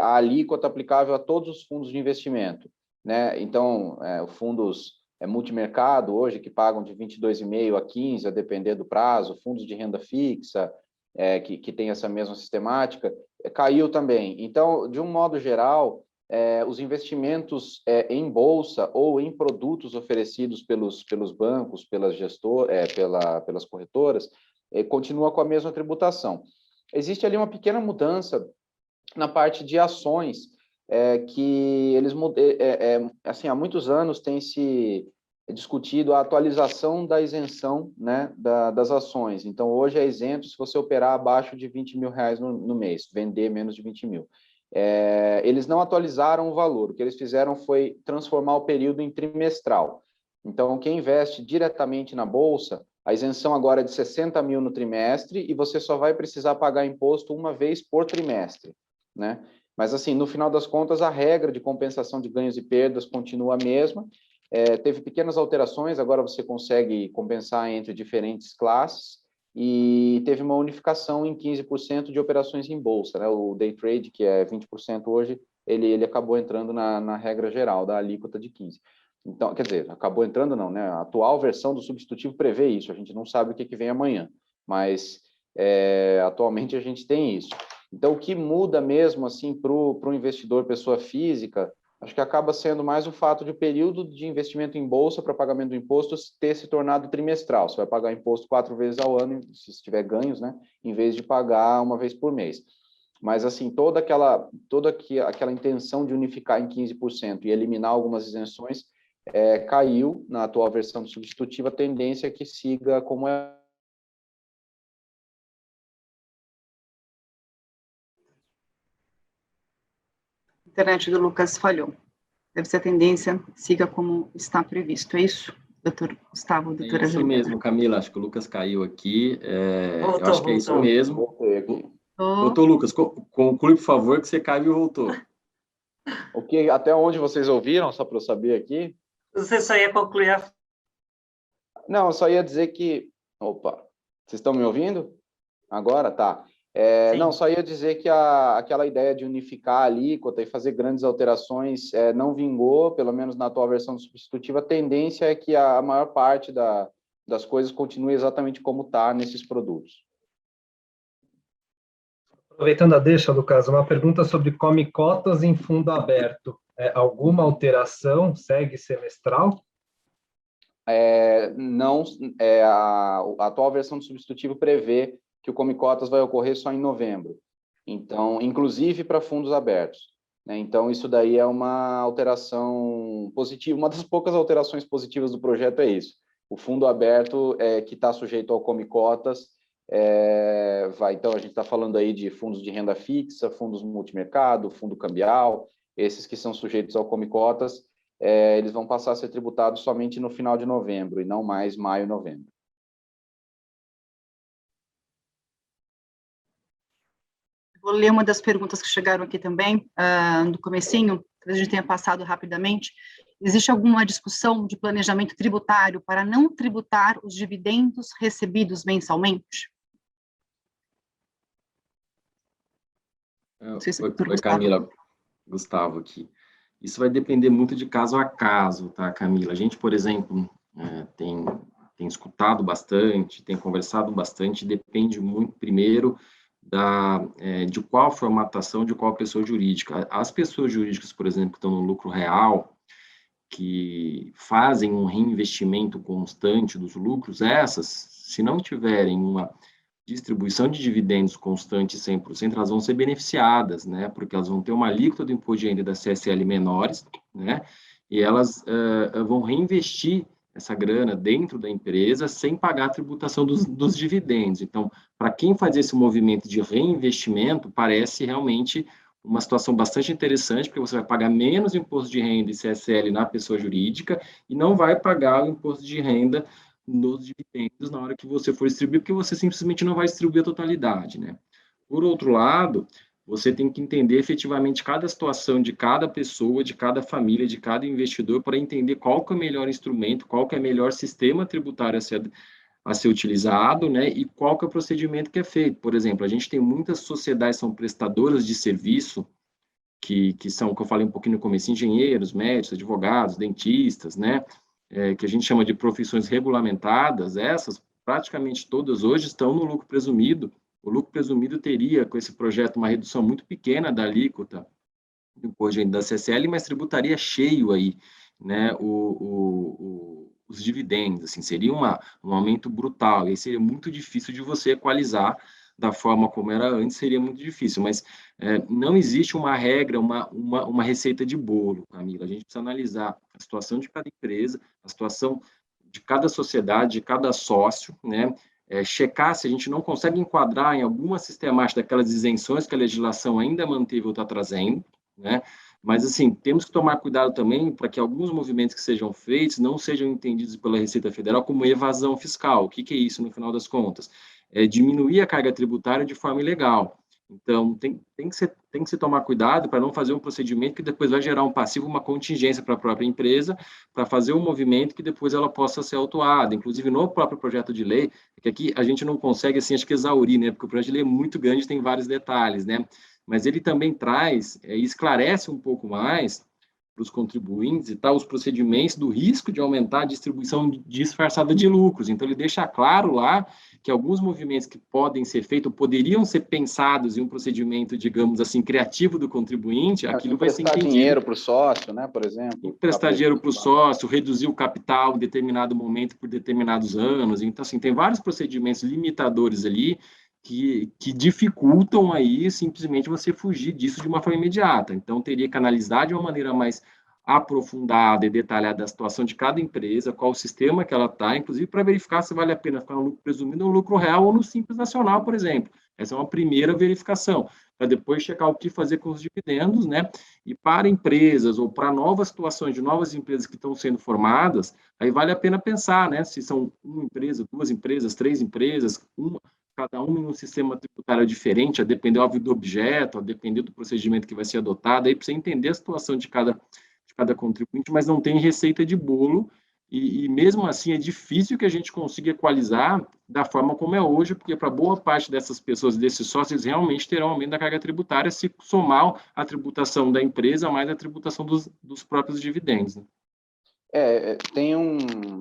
S3: a alíquota aplicável a todos os fundos de investimento, né? Então, fundos multimercado hoje, que pagam de 22,5% a 15%, a depender do prazo, fundos de renda fixa, que tem essa mesma sistemática, caiu também. Então, de um modo geral, os investimentos em bolsa ou em produtos oferecidos pelos bancos, pelas corretoras, continua com a mesma tributação. Existe ali uma pequena mudança na parte de ações, que eles, assim, há muitos anos tem se discutido a atualização da isenção, né, das ações. Então, hoje é isento se você operar abaixo de R$20 mil no mês, vender menos de 20 mil. Eles não atualizaram o valor, o que eles fizeram foi transformar o período em trimestral. Então, quem investe diretamente na Bolsa, a isenção agora é de 60 mil no trimestre e você só vai precisar pagar imposto uma vez por trimestre, né? Mas, assim, no final das contas, a regra de compensação de ganhos e perdas continua a mesma. Teve pequenas alterações, agora você consegue compensar entre diferentes classes e teve uma unificação em 15% de operações em bolsa, né? O day trade, que é 20% hoje, ele acabou entrando na regra geral da alíquota de 15%. Então, quer dizer, acabou entrando não, né? A atual versão do substitutivo prevê isso, a gente não sabe o que vem amanhã, mas atualmente a gente tem isso. Então, o que muda mesmo assim para o investidor pessoa física, acho que acaba sendo mais o fato de o período de investimento em bolsa para pagamento do imposto ter se tornado trimestral. Você vai pagar imposto 4 vezes ao ano, se tiver ganhos, né? Em vez de pagar uma vez por mês. Mas, assim, toda aquela intenção de unificar em 15% e eliminar algumas isenções caiu na atual versão do substitutivo. A tendência é que siga como é.
S1: A internet do Lucas falhou. Deve ser a tendência, siga como está previsto. É isso, doutor Gustavo, doutora Juliana?
S2: É isso mesmo, Camila. Acho que o Lucas caiu aqui.
S4: Voltou,
S2: eu acho que é isso mesmo.
S3: Voltei aqui.
S2: Voltou, Lucas. Conclui, por favor, que você caiu e voltou.
S3: Ok, até onde vocês ouviram, só para eu saber aqui?
S4: Você só ia concluir a...
S3: Não, eu só ia dizer que... Opa, vocês estão me ouvindo? Agora? Tá. Não, só ia dizer que aquela ideia de unificar a alíquota e fazer grandes alterações não vingou, pelo menos na atual versão do substitutivo. A tendência é que a maior parte das coisas continue exatamente como está nesses produtos.
S7: Aproveitando a deixa, Lucas, uma pergunta sobre come cotas em fundo aberto. Alguma alteração segue semestral?
S3: Não, a atual versão do substitutivo prevê que o come cotas vai ocorrer só em novembro. Então, inclusive para fundos abertos, né? Então, isso daí é uma alteração positiva. Uma das poucas alterações positivas do projeto é isso. O fundo aberto que está sujeito ao come cotas então, a gente está falando aí de fundos de renda fixa, fundos multimercado, fundo cambial, esses que são sujeitos ao come cotas, eles vão passar a ser tributados somente no final de novembro, e não mais maio e novembro.
S1: Vou ler uma das perguntas que chegaram aqui também, no comecinho, talvez a gente tenha passado rapidamente. Existe alguma discussão de planejamento tributário para não tributar os dividendos recebidos mensalmente?
S2: Oi, Camila, Gustavo aqui. Isso vai depender muito de caso a caso, tá, Camila? A gente, por exemplo, tem escutado bastante, tem conversado bastante, depende muito, primeiro, de qual formatação, de qual pessoa jurídica. As pessoas jurídicas, por exemplo, que estão no lucro real, que fazem um reinvestimento constante dos lucros, essas, se não tiverem uma distribuição de dividendos constante 100%, elas vão ser beneficiadas, né, porque elas vão ter uma alíquota do imposto de renda da CSL menores, né, e elas vão reinvestir essa grana dentro da empresa sem pagar a tributação dos dividendos. Então, para quem faz esse movimento de reinvestimento, parece realmente uma situação bastante interessante, porque você vai pagar menos imposto de renda e CSL na pessoa jurídica e não vai pagar o imposto de renda nos dividendos na hora que você for distribuir, porque você simplesmente não vai distribuir a totalidade, né? Por outro lado, você tem que entender efetivamente cada situação de cada pessoa, de cada família, de cada investidor, para entender qual que é o melhor instrumento, qual que é o melhor sistema tributário a ser utilizado, né? E qual que é o procedimento que é feito. Por exemplo, a gente tem muitas sociedades, são prestadoras de serviço, que são, que eu falei um pouquinho no começo, engenheiros, médicos, advogados, dentistas, né? Que a gente chama de profissões regulamentadas, essas, praticamente todas hoje estão no lucro presumido. O lucro presumido teria, com esse projeto, uma redução muito pequena da alíquota do imposto da CSL, mas tributaria cheio aí, né, os dividendos, assim, seria um aumento brutal, e aí seria muito difícil de você equalizar da forma como era antes, seria muito difícil, mas não existe uma regra, uma receita de bolo, Camila. A gente precisa analisar a situação de cada empresa, a situação de cada sociedade, de cada sócio, né? Checar se a gente não consegue enquadrar em alguma sistemática daquelas isenções que a legislação ainda manteve ou está trazendo, né? Mas, assim, temos que tomar cuidado também para que alguns movimentos que sejam feitos não sejam entendidos pela Receita Federal como evasão fiscal. O que é isso, no final das contas? É diminuir a carga tributária de forma ilegal. Então, tem que se tomar cuidado para não fazer um procedimento que depois vai gerar um passivo, uma contingência para a própria empresa, para fazer um movimento que depois ela possa ser autuada. Inclusive, no próprio projeto de lei, que aqui a gente não consegue, assim, acho que exaurir, né? Porque o projeto de lei é muito grande, tem vários detalhes, né? Mas ele também traz e esclarece um pouco mais para os contribuintes e tal, os procedimentos do risco de aumentar a distribuição disfarçada de lucros. Então, ele deixa claro lá que alguns movimentos que podem ser feitos, poderiam ser pensados em um procedimento, digamos assim, criativo do contribuinte, aquilo vai ser entendido.
S3: Emprestar dinheiro para o sócio, né, por exemplo.
S2: Emprestar dinheiro para o sócio, reduzir o capital em determinado momento por determinados anos. Então, assim, tem vários procedimentos limitadores ali que dificultam aí simplesmente você fugir disso de uma forma imediata. Então, teria que analisar de uma maneira mais aprofundada e detalhada a situação de cada empresa, qual o sistema que ela está, inclusive para verificar se vale a pena ficar no lucro presumido ou no lucro real ou no Simples Nacional, por exemplo. Essa é uma primeira verificação, para depois checar o que fazer com os dividendos, né? E para empresas ou para novas situações de novas empresas que estão sendo formadas, aí vale a pena pensar, né? Se são uma empresa, duas empresas, três empresas, cada uma em um sistema tributário diferente, a depender, óbvio, do objeto, a depender do procedimento que vai ser adotado, aí precisa entender a situação de cada contribuinte, mas não tem receita de bolo, e mesmo assim é difícil que a gente consiga equalizar da forma como é hoje, porque para boa parte dessas pessoas, desses sócios, realmente terão aumento da carga tributária se somar a tributação da empresa mais a tributação dos próprios dividendos, né?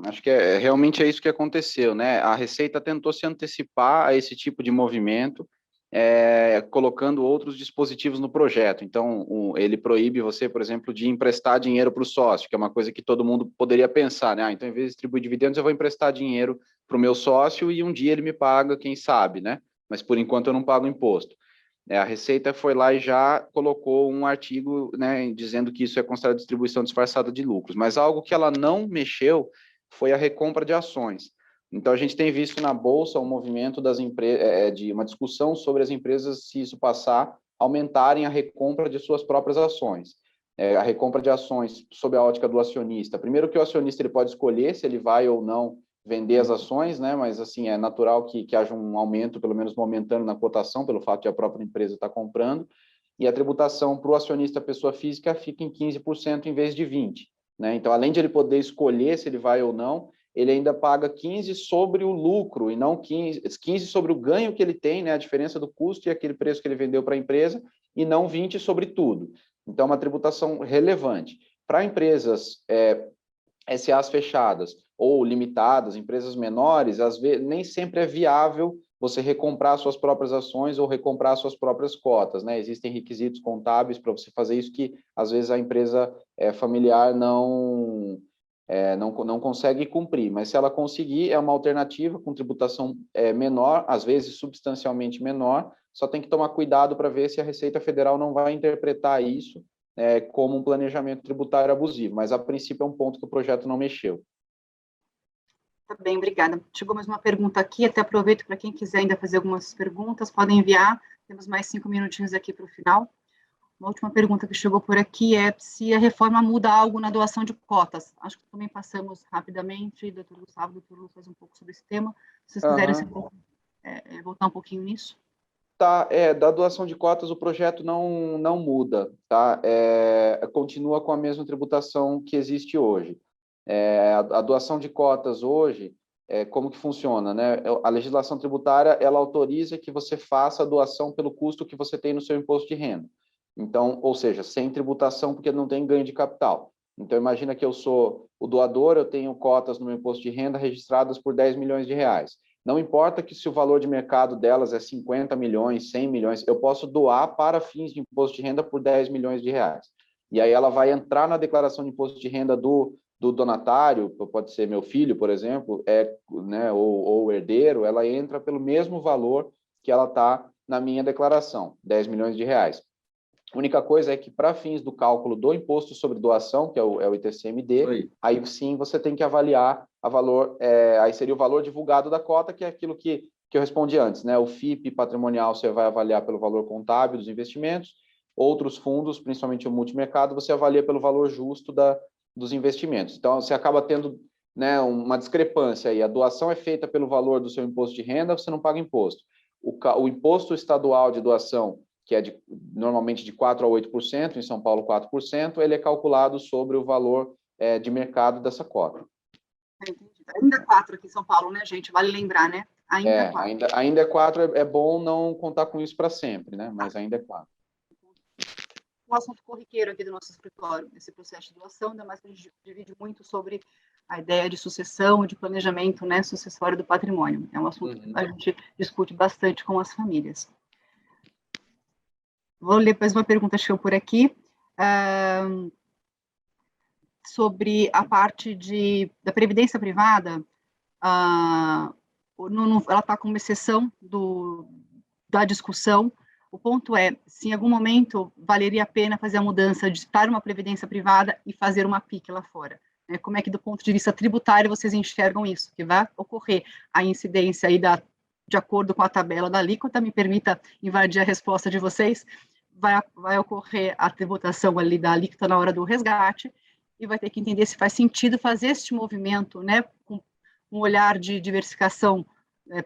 S3: Acho que realmente é isso que aconteceu, né? A Receita tentou se antecipar a esse tipo de movimento, colocando outros dispositivos no projeto. Então, ele proíbe você, por exemplo, de emprestar dinheiro para o sócio, que é uma coisa que todo mundo poderia pensar, né? Então, em vez de distribuir dividendos, eu vou emprestar dinheiro para o meu sócio e um dia ele me paga, quem sabe, né? Mas, por enquanto, eu não pago imposto. A Receita foi lá e já colocou um artigo, né, dizendo que isso é considerado distribuição disfarçada de lucros, mas algo que ela não mexeu foi a recompra de ações. Então, a gente tem visto na Bolsa um movimento das empresas, de uma discussão sobre as empresas, se isso passar, aumentarem a recompra de suas próprias ações. A recompra de ações sob a ótica do acionista. Primeiro que o acionista ele pode escolher se ele vai ou não vender as ações, né? Mas assim é natural que haja um aumento, pelo menos momentâneo, na cotação, pelo fato de a própria empresa estar comprando, e a tributação para o acionista pessoa física fica em 15% em vez de 20%, né? Então, além de ele poder escolher se ele vai ou não, ele ainda paga 15% sobre o lucro, e não 15% sobre o ganho que ele tem, né? A diferença do custo e aquele preço que ele vendeu para a empresa, e não 20% sobre tudo. Então, é uma tributação relevante. Para empresas SAs fechadas ou limitadas, empresas menores, às vezes nem sempre é viável você recomprar suas próprias ações ou recomprar suas próprias cotas, né? Existem requisitos contábeis para você fazer isso que, às vezes, a empresa familiar não consegue cumprir, mas se ela conseguir, é uma alternativa com tributação menor, às vezes substancialmente menor, só tem que tomar cuidado para ver se a Receita Federal não vai interpretar isso como um planejamento tributário abusivo, mas a princípio é um ponto que o projeto não mexeu.
S1: Tá bem, obrigada. Chegou mais uma pergunta aqui, até aproveito para quem quiser ainda fazer algumas perguntas, podem enviar, temos mais 5 minutinhos aqui para o final. Uma última pergunta que chegou por aqui é se a reforma muda algo na doação de cotas. Acho que também passamos rapidamente, doutor Gustavo, doutor Lucas, um pouco sobre esse tema. Se vocês quiserem voltar um pouquinho nisso.
S3: Tá, da doação de cotas o projeto não muda, tá? Continua com a mesma tributação que existe hoje. A doação de cotas hoje, como que funciona, né? A legislação tributária, ela autoriza que você faça a doação pelo custo que você tem no seu imposto de renda. Então, ou seja, sem tributação, porque não tem ganho de capital. Então, imagina que eu sou o doador, eu tenho cotas no meu imposto de renda registradas por 10 milhões de reais. Não importa que se o valor de mercado delas é 50 milhões, 100 milhões, eu posso doar para fins de imposto de renda por 10 milhões de reais. E aí ela vai entrar na declaração de imposto de renda do donatário, pode ser meu filho, por exemplo, né, ou herdeiro, ela entra pelo mesmo valor que ela está na minha declaração, 10 milhões de reais. A única coisa é que, para fins do cálculo do imposto sobre doação, que é o ITCMD, aí sim você tem que avaliar aí seria o valor divulgado da cota, que é aquilo que eu respondi antes, né? O FIP patrimonial você vai avaliar pelo valor contábil dos investimentos, outros fundos, principalmente o multimercado, você avalia pelo valor justo dos investimentos. Então, você acaba tendo, né, uma discrepância aí. A doação é feita pelo valor do seu imposto de renda, você não paga imposto. O imposto estadual de doação, que é normalmente de 4% a 8%, em São Paulo 4%, ele é calculado sobre o valor de mercado dessa cota.
S1: Ainda 4 aqui em São Paulo, né, gente? Vale lembrar, né?
S3: Ainda é 4, é bom não contar com isso para sempre, né? Mas ainda é 4.
S1: Um assunto corriqueiro aqui do nosso escritório, esse processo de doação, ainda mais que a gente divide muito sobre a ideia de sucessão, de planejamento, né, sucessório do patrimônio. É um assunto que a gente discute bastante com as famílias. Vou ler mais uma pergunta que chegou por aqui, sobre a parte da previdência privada. Ela está como exceção da discussão. O ponto é, se em algum momento valeria a pena fazer a mudança para uma previdência privada e fazer uma PIC lá fora. Né? Como é que, do ponto de vista tributário, vocês enxergam isso? Que vai ocorrer a incidência aí de acordo com a tabela da alíquota, me permita invadir a resposta de vocês, vai ocorrer a tributação ali da alíquota na hora do resgate, e vai ter que entender se faz sentido fazer este movimento, né, com um olhar de diversificação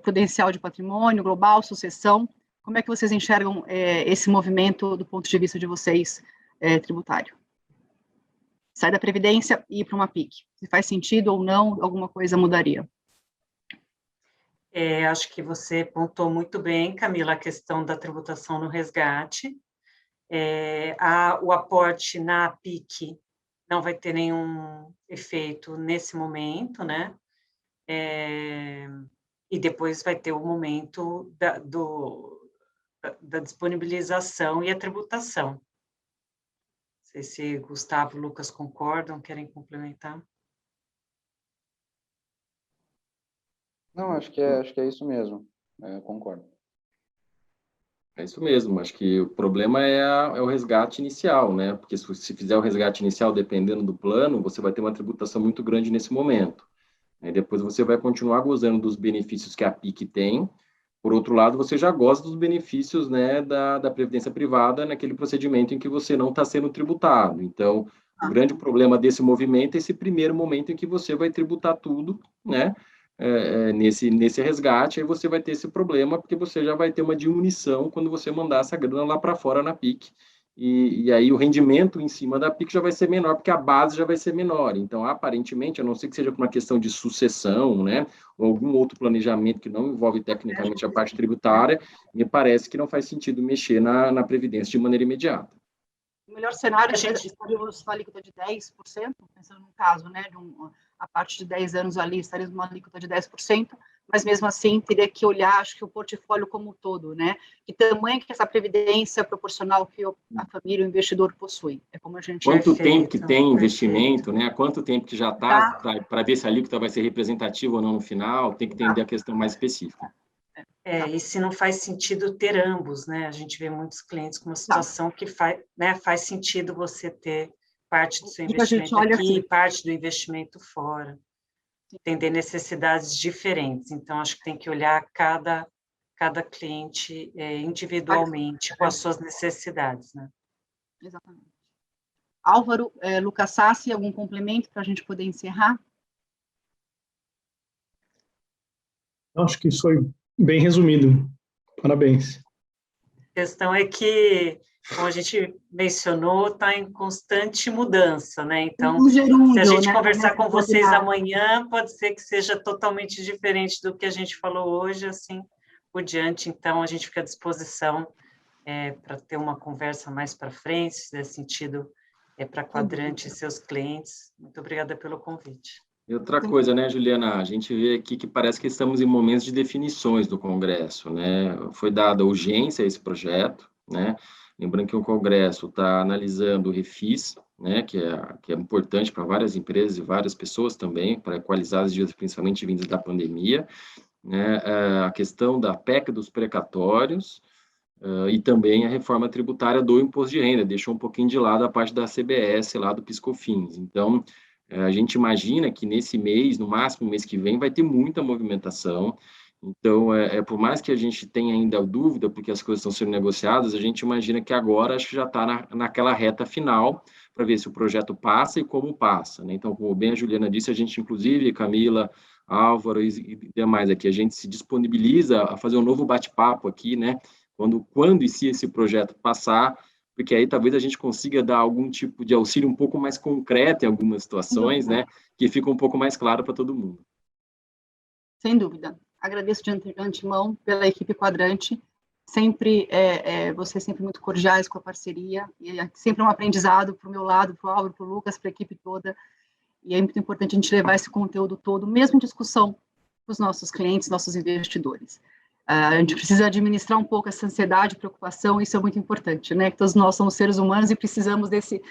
S1: prudencial de patrimônio, global, sucessão. Como é que vocês enxergam esse movimento do ponto de vista de vocês tributário? Sai da Previdência e ir para uma PIC. Se faz sentido ou não, alguma coisa mudaria?
S4: Acho que você pontuou muito bem, Camila, a questão da tributação no resgate. O aporte na PIC não vai ter nenhum efeito nesse momento, né? E depois vai ter o momento da disponibilização e a tributação. Não sei se Gustavo e Lucas concordam, querem complementar?
S3: Não, acho que é isso mesmo. Concordo.
S2: É isso mesmo, acho que o problema é o resgate inicial, né? Porque se fizer o resgate inicial, dependendo do plano, você vai ter uma tributação muito grande nesse momento. Aí depois você vai continuar gozando dos benefícios que a PIC tem. Por outro lado, você já goza dos benefícios, né, da previdência privada naquele procedimento em que você não está sendo tributado. Então, o grande problema desse movimento é esse primeiro momento em que você vai tributar tudo, né? Nesse resgate, aí você vai ter esse problema, porque você já vai ter uma diminuição quando você mandar essa grana lá para fora na PIC. E aí o rendimento em cima da PIC já vai ser menor, porque a base já vai ser menor. Então, aparentemente, a não ser que seja por uma questão de sucessão, né, ou algum outro planejamento que não envolve tecnicamente a parte tributária, me parece que não faz sentido mexer na Previdência de maneira imediata.
S1: O melhor cenário estaríamos com a alíquota de 10%, pensando no caso, né, a partir de 10 anos ali, estaríamos numa alíquota de 10%, mas mesmo assim teria que olhar, acho que o portfólio como um todo, né, que tamanho que essa previdência proporcional que a família, o investidor possui. É como a gente...
S2: Quanto tempo que tem investimento, né, quanto tempo que já está, para ver se a alíquota vai ser representativa ou não no final, tem que entender a questão mais específica.
S4: E se não faz sentido ter ambos, né? A gente vê muitos clientes com uma situação que faz sentido você ter parte do seu investimento aqui e parte do investimento fora. Entender necessidades diferentes. Então, acho que tem que olhar cada cliente individualmente, com as suas necessidades, né?
S1: Exatamente. Álvaro, Lucas Sassi, algum complemento para a gente poder encerrar?
S6: Acho que isso foi bem resumido. Parabéns.
S4: A questão é que, como a gente mencionou, está em constante mudança, né? Então, se a gente conversar com vocês amanhã, pode ser que seja totalmente diferente do que a gente falou hoje, assim por diante. Então, a gente fica à disposição para ter uma conversa mais para frente, se der sentido para Quadrante e seus clientes. Muito obrigada pelo convite.
S2: E outra coisa, né, Juliana, a gente vê aqui que parece que estamos em momentos de definições do Congresso, né? Foi dada urgência a esse projeto, né? Lembrando que o Congresso está analisando o refis, né, que é importante para várias empresas e várias pessoas também, para equalizar as dívidas, principalmente vindas da pandemia. né, a questão da PEC dos precatórios, e também a reforma tributária do imposto de renda, deixou um pouquinho de lado a parte da CBS, lá do PiscoFins. Então, a gente imagina que nesse mês, no máximo mês que vem, vai ter muita movimentação. Então, por mais que a gente tenha ainda dúvida, porque as coisas estão sendo negociadas, a gente imagina que agora acho que já está naquela reta final, para ver se o projeto passa e como passa, né? Então, como bem a Juliana disse, a gente, inclusive, Camila, Álvaro e demais aqui, a gente se disponibiliza a fazer um novo bate-papo aqui, né? Quando e se esse projeto passar, porque aí talvez a gente consiga dar algum tipo de auxílio um pouco mais concreto em algumas situações, né? Que fica um pouco mais claro para todo mundo.
S1: Sem dúvida. Agradeço de antemão pela equipe Quadrante, sempre, vocês sempre muito cordiais com a parceria, e é sempre um aprendizado para o meu lado, para o Álvaro, para o Lucas, para a equipe toda, e é muito importante a gente levar esse conteúdo todo, mesmo em discussão, para os nossos clientes, nossos investidores. A gente precisa administrar um pouco essa ansiedade, preocupação, isso é muito importante, né? Que todos nós somos seres humanos e precisamos desse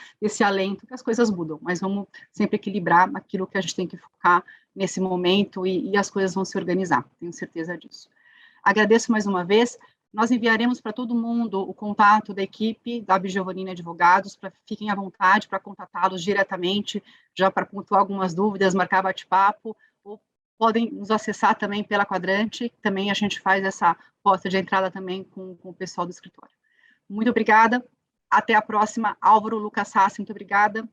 S1: alento, que as coisas mudam, mas vamos sempre equilibrar aquilo que a gente tem que focar nesse momento e as coisas vão se organizar, tenho certeza disso. Agradeço mais uma vez, nós enviaremos para todo mundo o contato da equipe da Giovannini Advogados, para fiquem à vontade para contatá-los diretamente, já para pontuar algumas dúvidas, marcar bate-papo, ou podem nos acessar também pela Quadrante, também a gente faz essa porta de entrada também com o pessoal do escritório. Muito obrigada, até a próxima. Álvaro, Lucas Hassi, muito obrigada.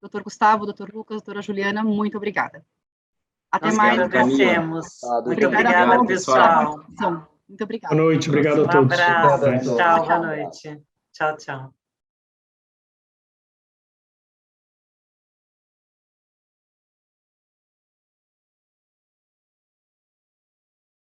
S1: Doutor Gustavo, doutor Lucas, doutora Juliana, muito obrigada. Até mais.
S4: Agradecemos. Muito
S1: obrigada,
S4: pessoal.
S1: Muito obrigada.
S6: Boa noite, obrigado a
S4: Um
S6: todos.
S4: abraço.
S7: Obrigado a todos.
S4: Tchau, boa noite. Tchau, tchau.